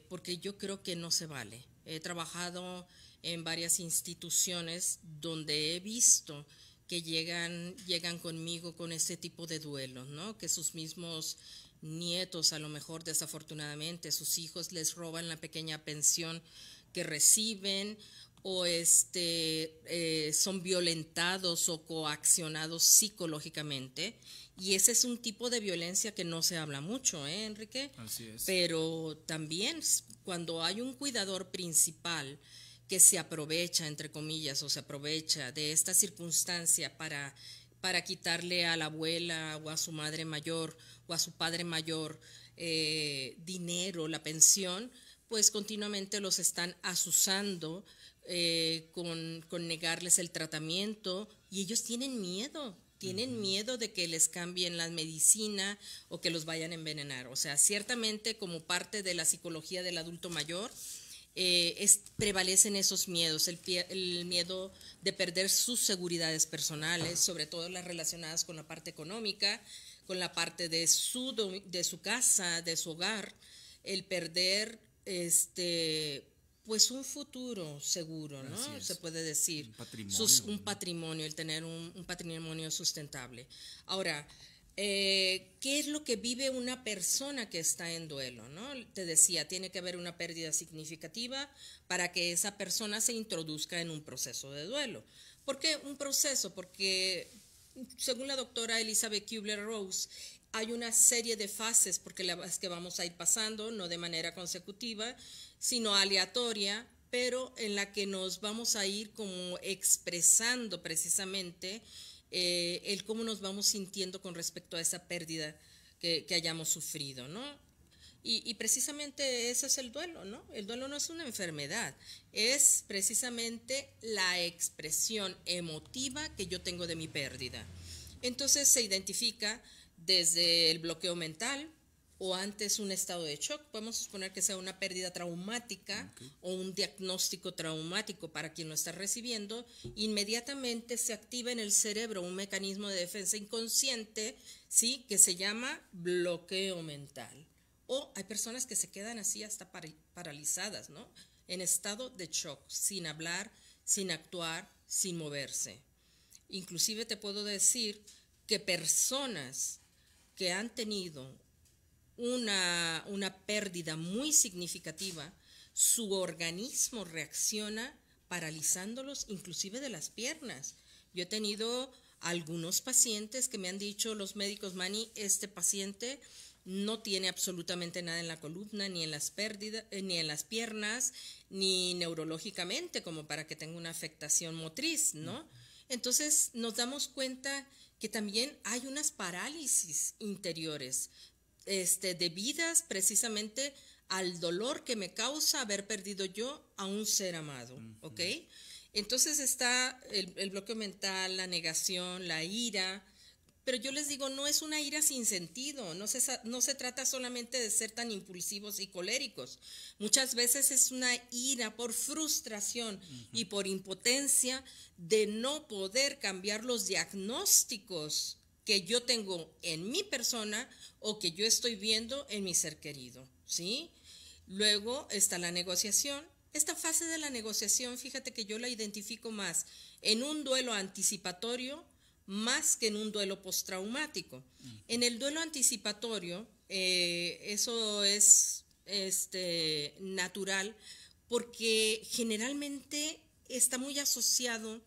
porque yo creo que no se vale. He trabajado en varias instituciones donde he visto que llegan conmigo con este tipo de duelos, ¿no? Que sus mismos nietos, a lo mejor desafortunadamente, sus hijos les roban la pequeña pensión que reciben, o son violentados o coaccionados psicológicamente. Y ese es un tipo de violencia que no se habla mucho, Enrique. Así es. Pero también cuando hay un cuidador principal que se aprovecha, entre comillas, o se aprovecha de esta circunstancia para quitarle a la abuela o a su madre mayor o a su padre mayor dinero, la pensión, pues continuamente los están asusando con negarles el tratamiento, y ellos tienen miedo de que les cambien la medicina o que los vayan a envenenar. O sea, ciertamente como parte de la psicología del adulto mayor, prevalecen esos miedos, el miedo de perder sus seguridades personales, sobre todo las relacionadas con la parte económica, con la parte de su casa, de su hogar, el perder pues un futuro seguro, ¿no? Se puede decir. Un patrimonio, el tener un patrimonio sustentable. Ahora, ¿qué es lo que vive una persona que está en duelo, ¿no? Te decía, tiene que haber una pérdida significativa para que esa persona se introduzca en un proceso de duelo. ¿Por qué un proceso? Porque según la doctora Elizabeth Kubler-Ross, hay una serie de fases porque las que vamos a ir pasando, no de manera consecutiva, sino aleatoria, pero en la que nos vamos a ir como expresando precisamente el cómo nos vamos sintiendo con respecto a esa pérdida que hayamos sufrido, ¿no? Y precisamente ese es el duelo, ¿no? El duelo no es una enfermedad, es precisamente la expresión emotiva que yo tengo de mi pérdida. Entonces se identifica desde el bloqueo mental o antes un estado de shock. Podemos suponer que sea una pérdida traumática o un diagnóstico traumático para quien lo está recibiendo. Inmediatamente se activa en el cerebro un mecanismo de defensa inconsciente, ¿sí?, que se llama bloqueo mental. O hay personas que se quedan así hasta paralizadas, ¿no?, en estado de shock, sin hablar, sin actuar, sin moverse. Inclusive te puedo decir que personas que han tenido una pérdida muy significativa, su organismo reacciona paralizándolos inclusive de las piernas. Yo he tenido algunos pacientes que me han dicho los médicos, Manny, este paciente no tiene absolutamente nada en la columna, ni en las piernas, ni neurológicamente, como para que tenga una afectación motriz, ¿no? Entonces nos damos cuenta que también hay unas parálisis interiores debidas precisamente al dolor que me causa haber perdido yo a un ser amado, ¿ok? Entonces está el bloqueo mental, la negación, la ira, pero yo les digo, no es una ira sin sentido, no se trata solamente de ser tan impulsivos y coléricos. Muchas veces es una ira por frustración y por impotencia de no poder cambiar los diagnósticos que yo tengo en mi persona o que yo estoy viendo en mi ser querido, ¿sí? Luego está la negociación. Esta fase de la negociación, fíjate que yo la identifico más en un duelo anticipatorio más que en un duelo postraumático. En el duelo anticipatorio, eso es natural porque generalmente está muy asociado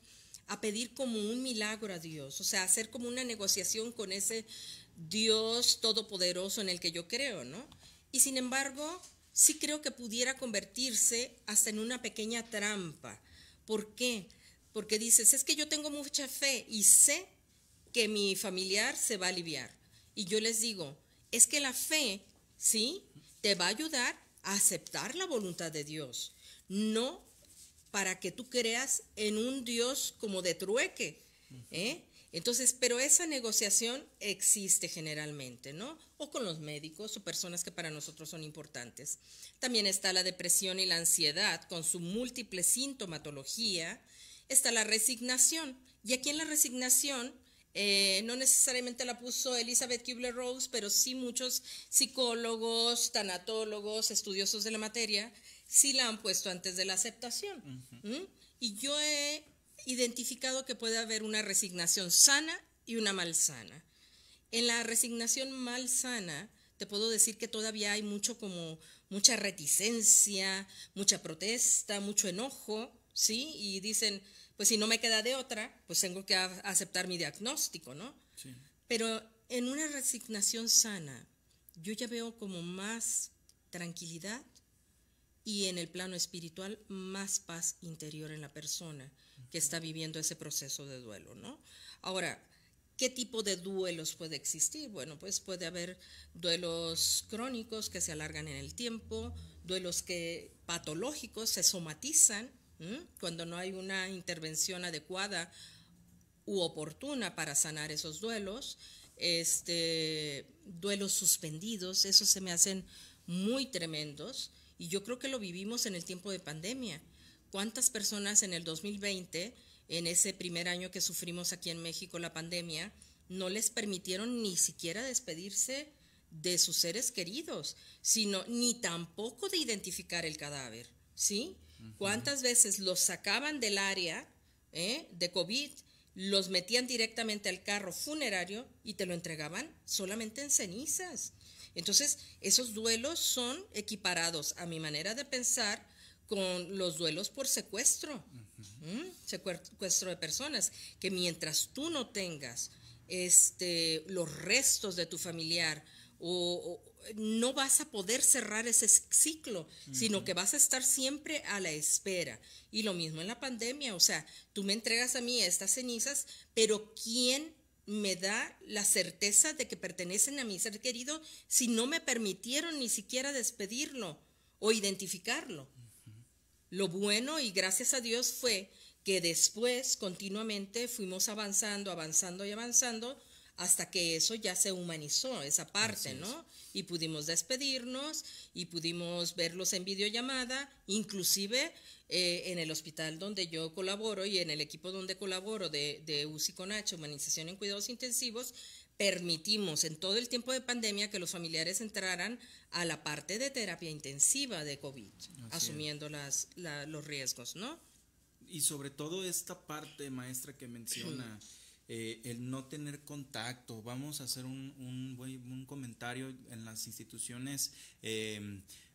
a pedir como un milagro a Dios, o sea, hacer como una negociación con ese Dios todopoderoso en el que yo creo, ¿no? Y sin embargo, sí creo que pudiera convertirse hasta en una pequeña trampa. ¿Por qué? Porque dices, es que yo tengo mucha fe y sé que mi familiar se va a aliviar. Y yo les digo, es que la fe, ¿sí?, te va a ayudar a aceptar la voluntad de Dios, no para que tú creas en un Dios como de trueque, Entonces, pero esa negociación existe generalmente, ¿no? O con los médicos o personas que para nosotros son importantes. También está la depresión y la ansiedad con su múltiple sintomatología. Está la resignación. Y aquí en la resignación, no necesariamente la puso Elizabeth Kubler-Ross, pero sí muchos psicólogos, tanatólogos, estudiosos de la materia, sí la han puesto antes de la aceptación. Y yo he identificado que puede haber una resignación sana y una malsana. En la resignación malsana, te puedo decir que todavía hay mucha reticencia, mucha protesta, mucho enojo, ¿sí? Y dicen, pues si no me queda de otra, pues tengo que aceptar mi diagnóstico, ¿no? Sí. Pero en una resignación sana, yo ya veo como más tranquilidad y en el plano espiritual más paz interior en la persona que está viviendo ese proceso de duelo, ¿no? Ahora, ¿qué tipo de duelos puede existir? Bueno, pues puede haber duelos crónicos que se alargan en el tiempo, duelos patológicos se somatizan, cuando no hay una intervención adecuada u oportuna para sanar esos duelos, duelos suspendidos, esos se me hacen muy tremendos, y yo creo que lo vivimos en el tiempo de pandemia. ¿Cuántas personas en el 2020, en ese primer año que sufrimos aquí en México la pandemia, no les permitieron ni siquiera despedirse de sus seres queridos, ni tampoco de identificar el cadáver, ¿sí? ¿Cuántas veces los sacaban del área de COVID, los metían directamente al carro funerario y te lo entregaban solamente en cenizas? Entonces, esos duelos son equiparados, a mi manera de pensar, con los duelos por secuestro, secuestro de personas, que mientras tú no tengas los restos de tu familiar, o no vas a poder cerrar ese ciclo, sino que vas a estar siempre a la espera. Y lo mismo en la pandemia, o sea, tú me entregas a mí estas cenizas, pero ¿quién me da la certeza de que pertenecen a mi ser querido si no me permitieron ni siquiera despedirlo o identificarlo? Lo bueno, y gracias a Dios, fue que después continuamente fuimos avanzando hasta que eso ya se humanizó, esa parte, ¿no? Y pudimos despedirnos y pudimos verlos en videollamada, inclusive en el hospital donde yo colaboro y en el equipo donde colaboro de UCI CONACHE, Humanización en Cuidados Intensivos, permitimos en todo el tiempo de pandemia que los familiares entraran a la parte de terapia intensiva de COVID, asumiendo los riesgos, ¿no? Y sobre todo esta parte, maestra, que menciona, el no tener contacto. Vamos a hacer un comentario en las instituciones,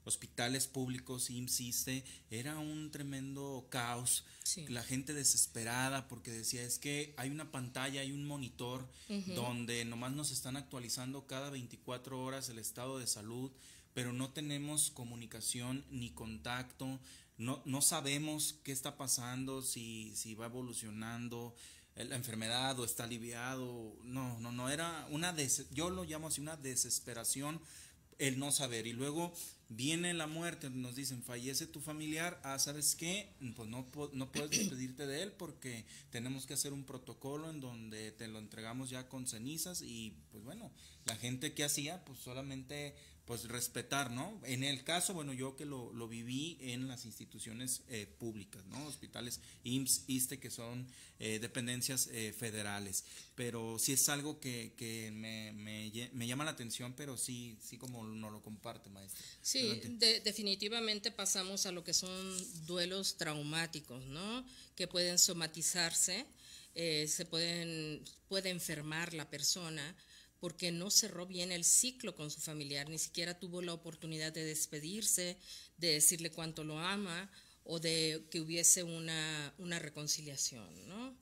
hospitales públicos, IMSS, era un tremendo caos. Sí. La gente desesperada porque decía, es que hay una pantalla, hay un monitor donde nomás nos están actualizando cada 24 horas el estado de salud, pero no tenemos comunicación ni contacto, no sabemos qué está pasando, si va evolucionando la enfermedad o está aliviado. No, era yo lo llamo así, una desesperación el no saber. Y luego viene la muerte, nos dicen, fallece tu familiar, ¿sabes qué? Pues no puedes despedirte de él porque tenemos que hacer un protocolo en donde te lo entregamos ya con cenizas. Y pues bueno, la gente que hacía, pues solamente pues respetar, ¿no? En el caso, bueno, yo que lo viví en las instituciones públicas, ¿no? Hospitales IMSS, ISSSTE, que son dependencias federales, pero sí es algo que me llama la atención, pero sí como nos lo comparte, maestra. Sí, definitivamente pasamos a lo que son duelos traumáticos, ¿no? Que pueden somatizarse, puede enfermar la persona, porque no cerró bien el ciclo con su familiar, ni siquiera tuvo la oportunidad de despedirse, de decirle cuánto lo ama, o de que hubiese una reconciliación, ¿no?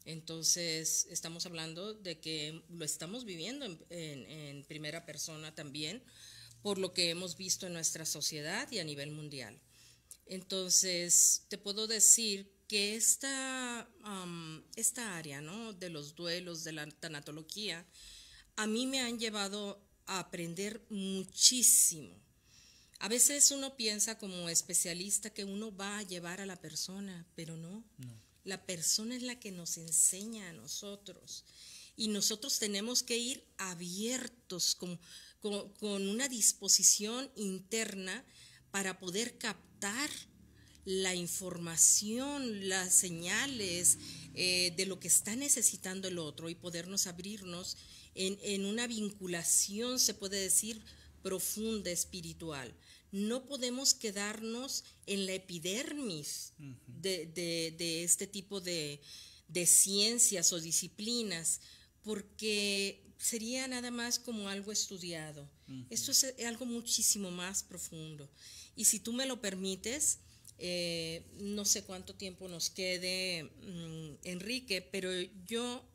Entonces, estamos hablando de que lo estamos viviendo en primera persona también, por lo que hemos visto en nuestra sociedad y a nivel mundial. Entonces, te puedo decir que esta área, ¿no?, de los duelos, de la tanatología, a mí me han llevado a aprender muchísimo. A veces uno piensa como especialista que uno va a llevar a la persona, pero no. La persona es la que nos enseña a nosotros. Y nosotros tenemos que ir abiertos, con una disposición interna para poder captar la información, las señales de lo que está necesitando el otro y podernos abrirnos en una vinculación, se puede decir, profunda, espiritual. No podemos quedarnos en la epidermis de este tipo de ciencias o disciplinas, porque sería nada más como algo estudiado. Esto es algo muchísimo más profundo. Y si tú me lo permites, no sé cuánto tiempo nos quede, Enrique, pero yo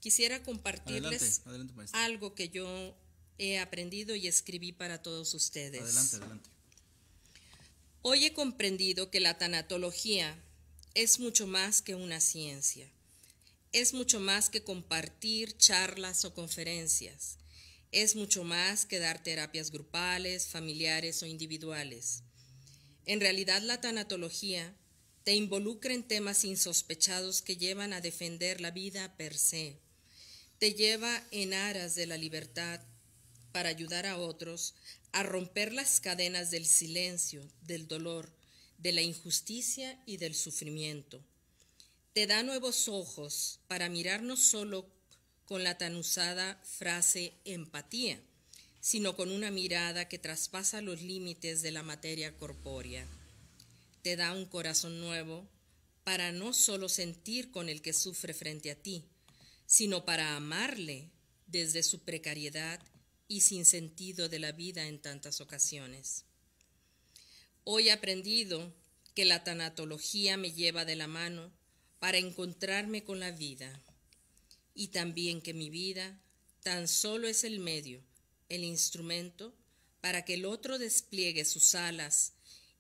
quisiera compartirles adelante, algo que yo he aprendido y escribí para todos ustedes. Adelante. Hoy he comprendido que la tanatología es mucho más que una ciencia. Es mucho más que compartir charlas o conferencias. Es mucho más que dar terapias grupales, familiares o individuales. En realidad, la tanatología te involucra en temas insospechados que llevan a defender la vida per se. Te lleva en aras de la libertad para ayudar a otros a romper las cadenas del silencio, del dolor, de la injusticia y del sufrimiento. Te da nuevos ojos para mirar no solo con la tan usada frase empatía, sino con una mirada que traspasa los límites de la materia corpórea. Te da un corazón nuevo para no solo sentir con el que sufre frente a ti, sino para amarle desde su precariedad y sin sentido de la vida en tantas ocasiones. Hoy he aprendido que la tanatología me lleva de la mano para encontrarme con la vida, y también que mi vida tan solo es el medio, el instrumento para que el otro despliegue sus alas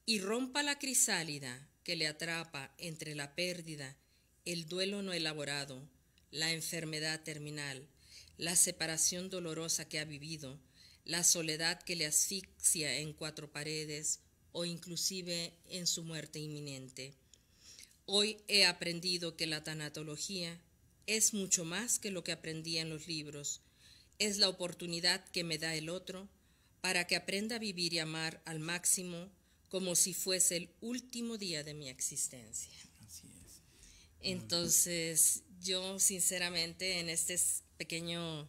y rompa la crisálida que le atrapa entre la pérdida, el duelo no elaborado, la enfermedad terminal, la separación dolorosa que ha vivido, la soledad que le asfixia en cuatro paredes o inclusive en su muerte inminente. Hoy he aprendido que la tanatología es mucho más que lo que aprendí en los libros. Es la oportunidad que me da el otro para que aprenda a vivir y amar al máximo como si fuese el último día de mi existencia. Así es. Entonces, yo sinceramente en este pequeño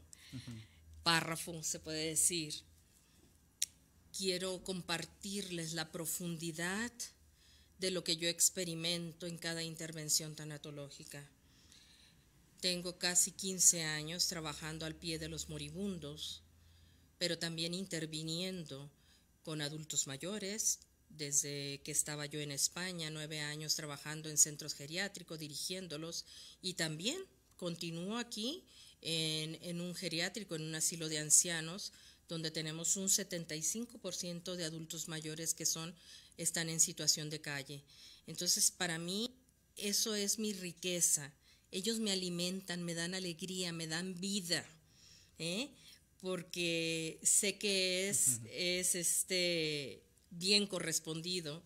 párrafo, se puede decir, quiero compartirles la profundidad de lo que yo experimento en cada intervención tanatológica. Tengo casi 15 años trabajando al pie de los moribundos, pero también interviniendo con adultos mayores, desde que estaba yo en España, 9 años trabajando en centros geriátricos, dirigiéndolos, y también continúo aquí en un geriátrico, en un asilo de ancianos, donde tenemos un 75% de adultos mayores que están en situación de calle. Entonces, para mí, eso es mi riqueza. Ellos me alimentan, me dan alegría, me dan vida, porque sé que es bien correspondido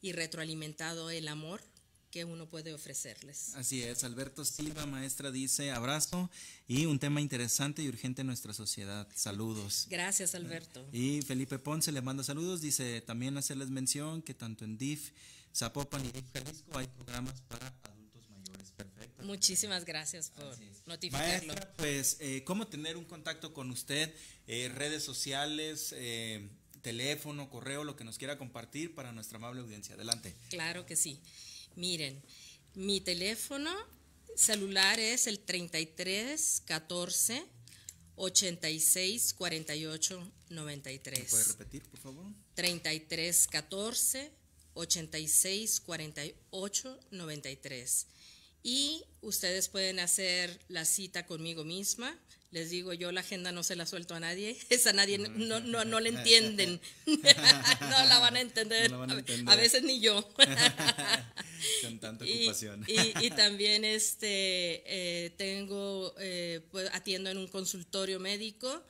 y retroalimentado el amor que uno puede ofrecerles. Así es. Alberto Silva, maestra, dice abrazo y un tema interesante y urgente en nuestra sociedad. Saludos. Gracias, Alberto. Y Felipe Ponce le manda saludos, dice también hacerles mención que tanto en DIF, Zapopan y DIF Jalisco hay programas para adultos mayores. Perfecto. Muchísimas gracias por notificarlo. Maestra, pues, ¿cómo tener un contacto con usted? Redes sociales, teléfono, correo, lo que nos quiera compartir para nuestra amable audiencia. Adelante. Claro que sí. Miren, mi teléfono celular es el 33 14 86 48 93. ¿Me puede repetir, por favor? 33 14 86 48 93. Y ustedes pueden hacer la cita conmigo misma. Les digo, yo la agenda no se la suelto a nadie. Esa nadie no le entienden. No la van a entender. No a veces ni yo. Con tanta ocupación. Y también pues, atiendo en un consultorio médico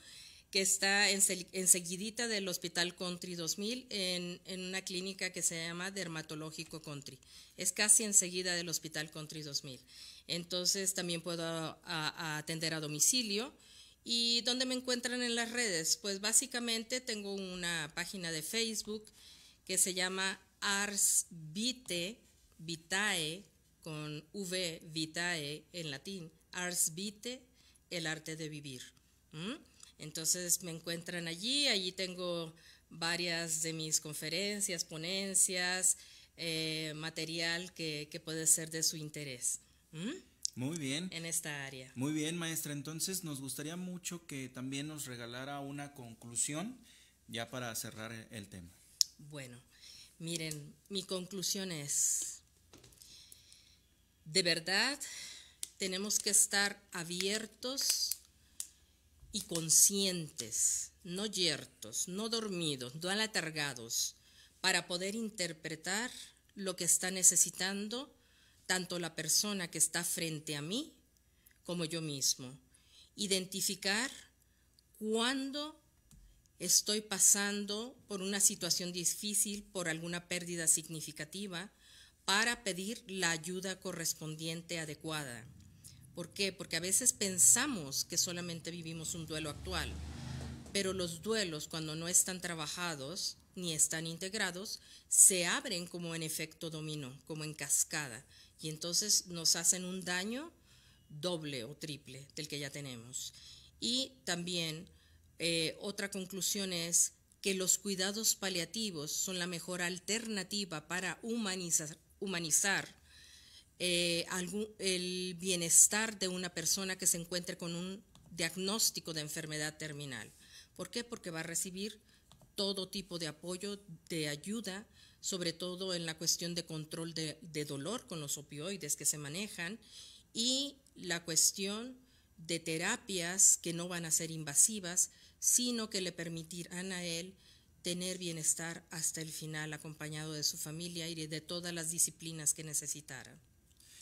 que está enseguidita del Hospital Country 2000 en una clínica que se llama Dermatológico Country. Es casi enseguida del Hospital Country 2000. Entonces también puedo atender a domicilio. ¿Y dónde me encuentran en las redes? Pues básicamente tengo una página de Facebook que se llama Ars Vitae, con V, Vitae en latín, Ars Vitae, el arte de vivir. Entonces me encuentran allí tengo varias de mis conferencias, ponencias, material que puede ser de su interés. Muy bien. En esta área. Muy bien, maestra. Entonces nos gustaría mucho que también nos regalara una conclusión ya para cerrar el tema. Bueno, miren, mi conclusión es, de verdad tenemos que estar abiertos y conscientes, no yertos, no dormidos, no aletargados, para poder interpretar lo que está necesitando tanto la persona que está frente a mí como yo mismo. Identificar cuándo estoy pasando por una situación difícil, por alguna pérdida significativa, para pedir la ayuda correspondiente adecuada. ¿Por qué? Porque a veces pensamos que solamente vivimos un duelo actual, pero los duelos, cuando no están trabajados ni están integrados, se abren como en efecto dominó, como en cascada, y entonces nos hacen un daño doble o triple del que ya tenemos. Y también otra conclusión es que los cuidados paliativos son la mejor alternativa para humanizar el bienestar de una persona que se encuentre con un diagnóstico de enfermedad terminal. ¿Por qué? Porque va a recibir todo tipo de apoyo, de ayuda, sobre todo en la cuestión de control de dolor con los opioides que se manejan, y la cuestión de terapias que no van a ser invasivas, sino que le permitirán a él tener bienestar hasta el final, acompañado de su familia y de todas las disciplinas que necesitara.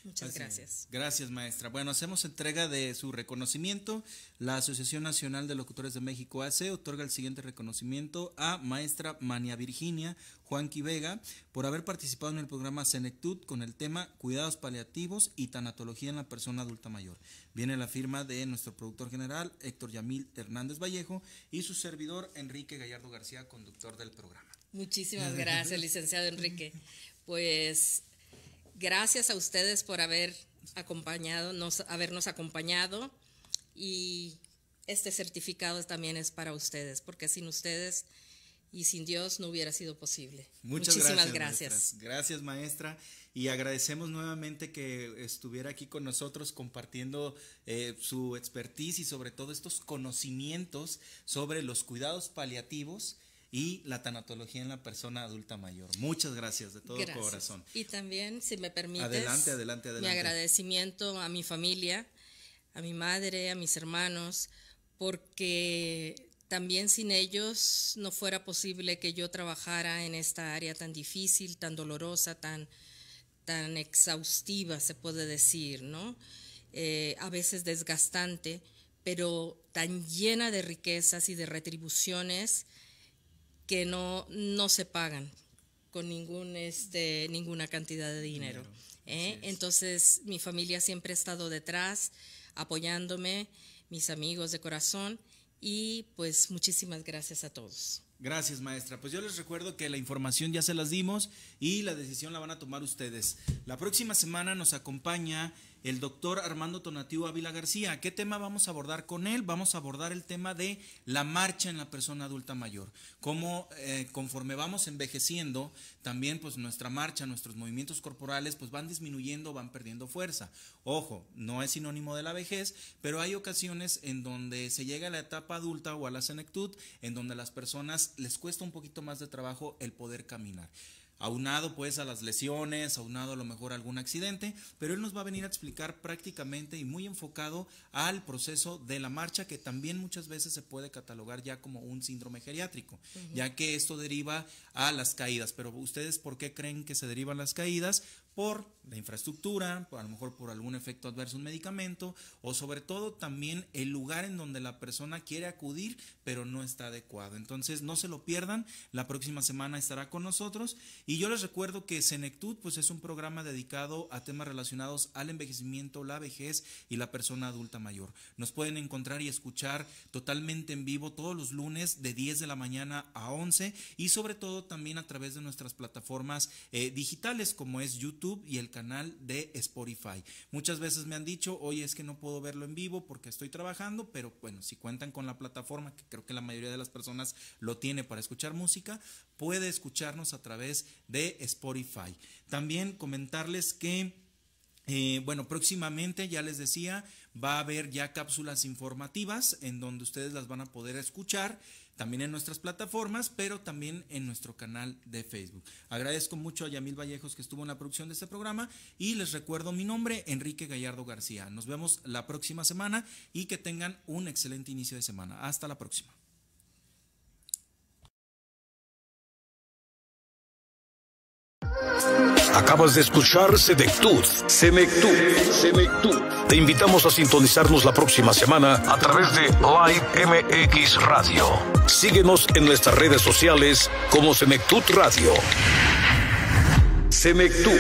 Muchas gracias. Gracias, maestra. Bueno, hacemos entrega de su reconocimiento. La Asociación Nacional de Locutores de México, AC, otorga el siguiente reconocimiento a maestra Mania Virginia Juanqui Vega por haber participado en el programa Senectud con el tema Cuidados Paliativos y Tanatología en la Persona Adulta Mayor. Viene la firma de nuestro productor general, Héctor Yamil Hernández Vallejo, y su servidor, Enrique Gallardo García, conductor del programa. Muchísimas gracias, licenciado Enrique. Pues gracias a ustedes por habernos acompañado, y este certificado también es para ustedes, porque sin ustedes y sin Dios no hubiera sido posible. Muchísimas gracias. Gracias, maestra, y agradecemos nuevamente que estuviera aquí con nosotros compartiendo su expertise y sobre todo estos conocimientos sobre los cuidados paliativos y la tanatología en la persona adulta mayor. Muchas gracias de todo corazón. Y también, si me permites, adelante. Mi agradecimiento a mi familia, a mi madre, a mis hermanos, porque también sin ellos no fuera posible que yo trabajara en esta área tan difícil, tan dolorosa, tan exhaustiva, se puede decir, ¿no? A veces desgastante, pero tan llena de riquezas y de retribuciones que no se pagan con ninguna cantidad de dinero. Entonces mi familia siempre ha estado detrás, apoyándome, mis amigos de corazón, y pues muchísimas gracias a todos. Gracias, maestra. Pues yo les recuerdo que la información ya se las dimos y la decisión la van a tomar ustedes. La próxima semana nos acompaña el doctor Armando Tonatiuh Ávila García. ¿Qué tema vamos a abordar con él? Vamos a abordar el tema de la marcha en la persona adulta mayor. Cómo conforme vamos envejeciendo, también pues nuestra marcha, nuestros movimientos corporales pues van disminuyendo, van perdiendo fuerza. Ojo, no es sinónimo de la vejez, pero hay ocasiones en donde se llega a la etapa adulta o a la senectud, en donde a las personas les cuesta un poquito más de trabajo el poder caminar. Aunado pues a las lesiones, aunado a lo mejor a algún accidente, pero él nos va a venir a explicar prácticamente y muy enfocado al proceso de la marcha, que también muchas veces se puede catalogar ya como un síndrome geriátrico, ya que esto deriva a las caídas. Pero ustedes, ¿por qué creen que se derivan las caídas? Por la infraestructura, a lo mejor por algún efecto adverso, un medicamento, o sobre todo también el lugar en donde la persona quiere acudir pero no está adecuado. Entonces no se lo pierdan, la próxima semana estará con nosotros Y yo les recuerdo que Senectud pues es un programa dedicado a temas relacionados al envejecimiento, la vejez y la persona adulta mayor. Nos pueden encontrar y escuchar totalmente en vivo todos los lunes de 10 de la mañana a 11 y sobre todo también a través de nuestras plataformas digitales como es YouTube y el canal de Spotify. Muchas veces me han dicho, oye, es que no puedo verlo en vivo porque estoy trabajando, pero bueno, si cuentan con la plataforma, que creo que la mayoría de las personas lo tiene para escuchar música, puede escucharnos a través de Spotify. También comentarles que bueno, próximamente, ya les decía, va a haber ya cápsulas informativas en donde ustedes las van a poder escuchar, también en nuestras plataformas, pero también en nuestro canal de Facebook. Agradezco mucho a Yamil Vallejos que estuvo en la producción de este programa y les recuerdo mi nombre, Enrique Gallardo García. Nos vemos la próxima semana y que tengan un excelente inicio de semana. Hasta la próxima. Acabas de escuchar Senectud. Te invitamos a sintonizarnos la próxima semana a través de Live MX Radio. Síguenos en nuestras redes sociales como Senectud Radio. Senectud.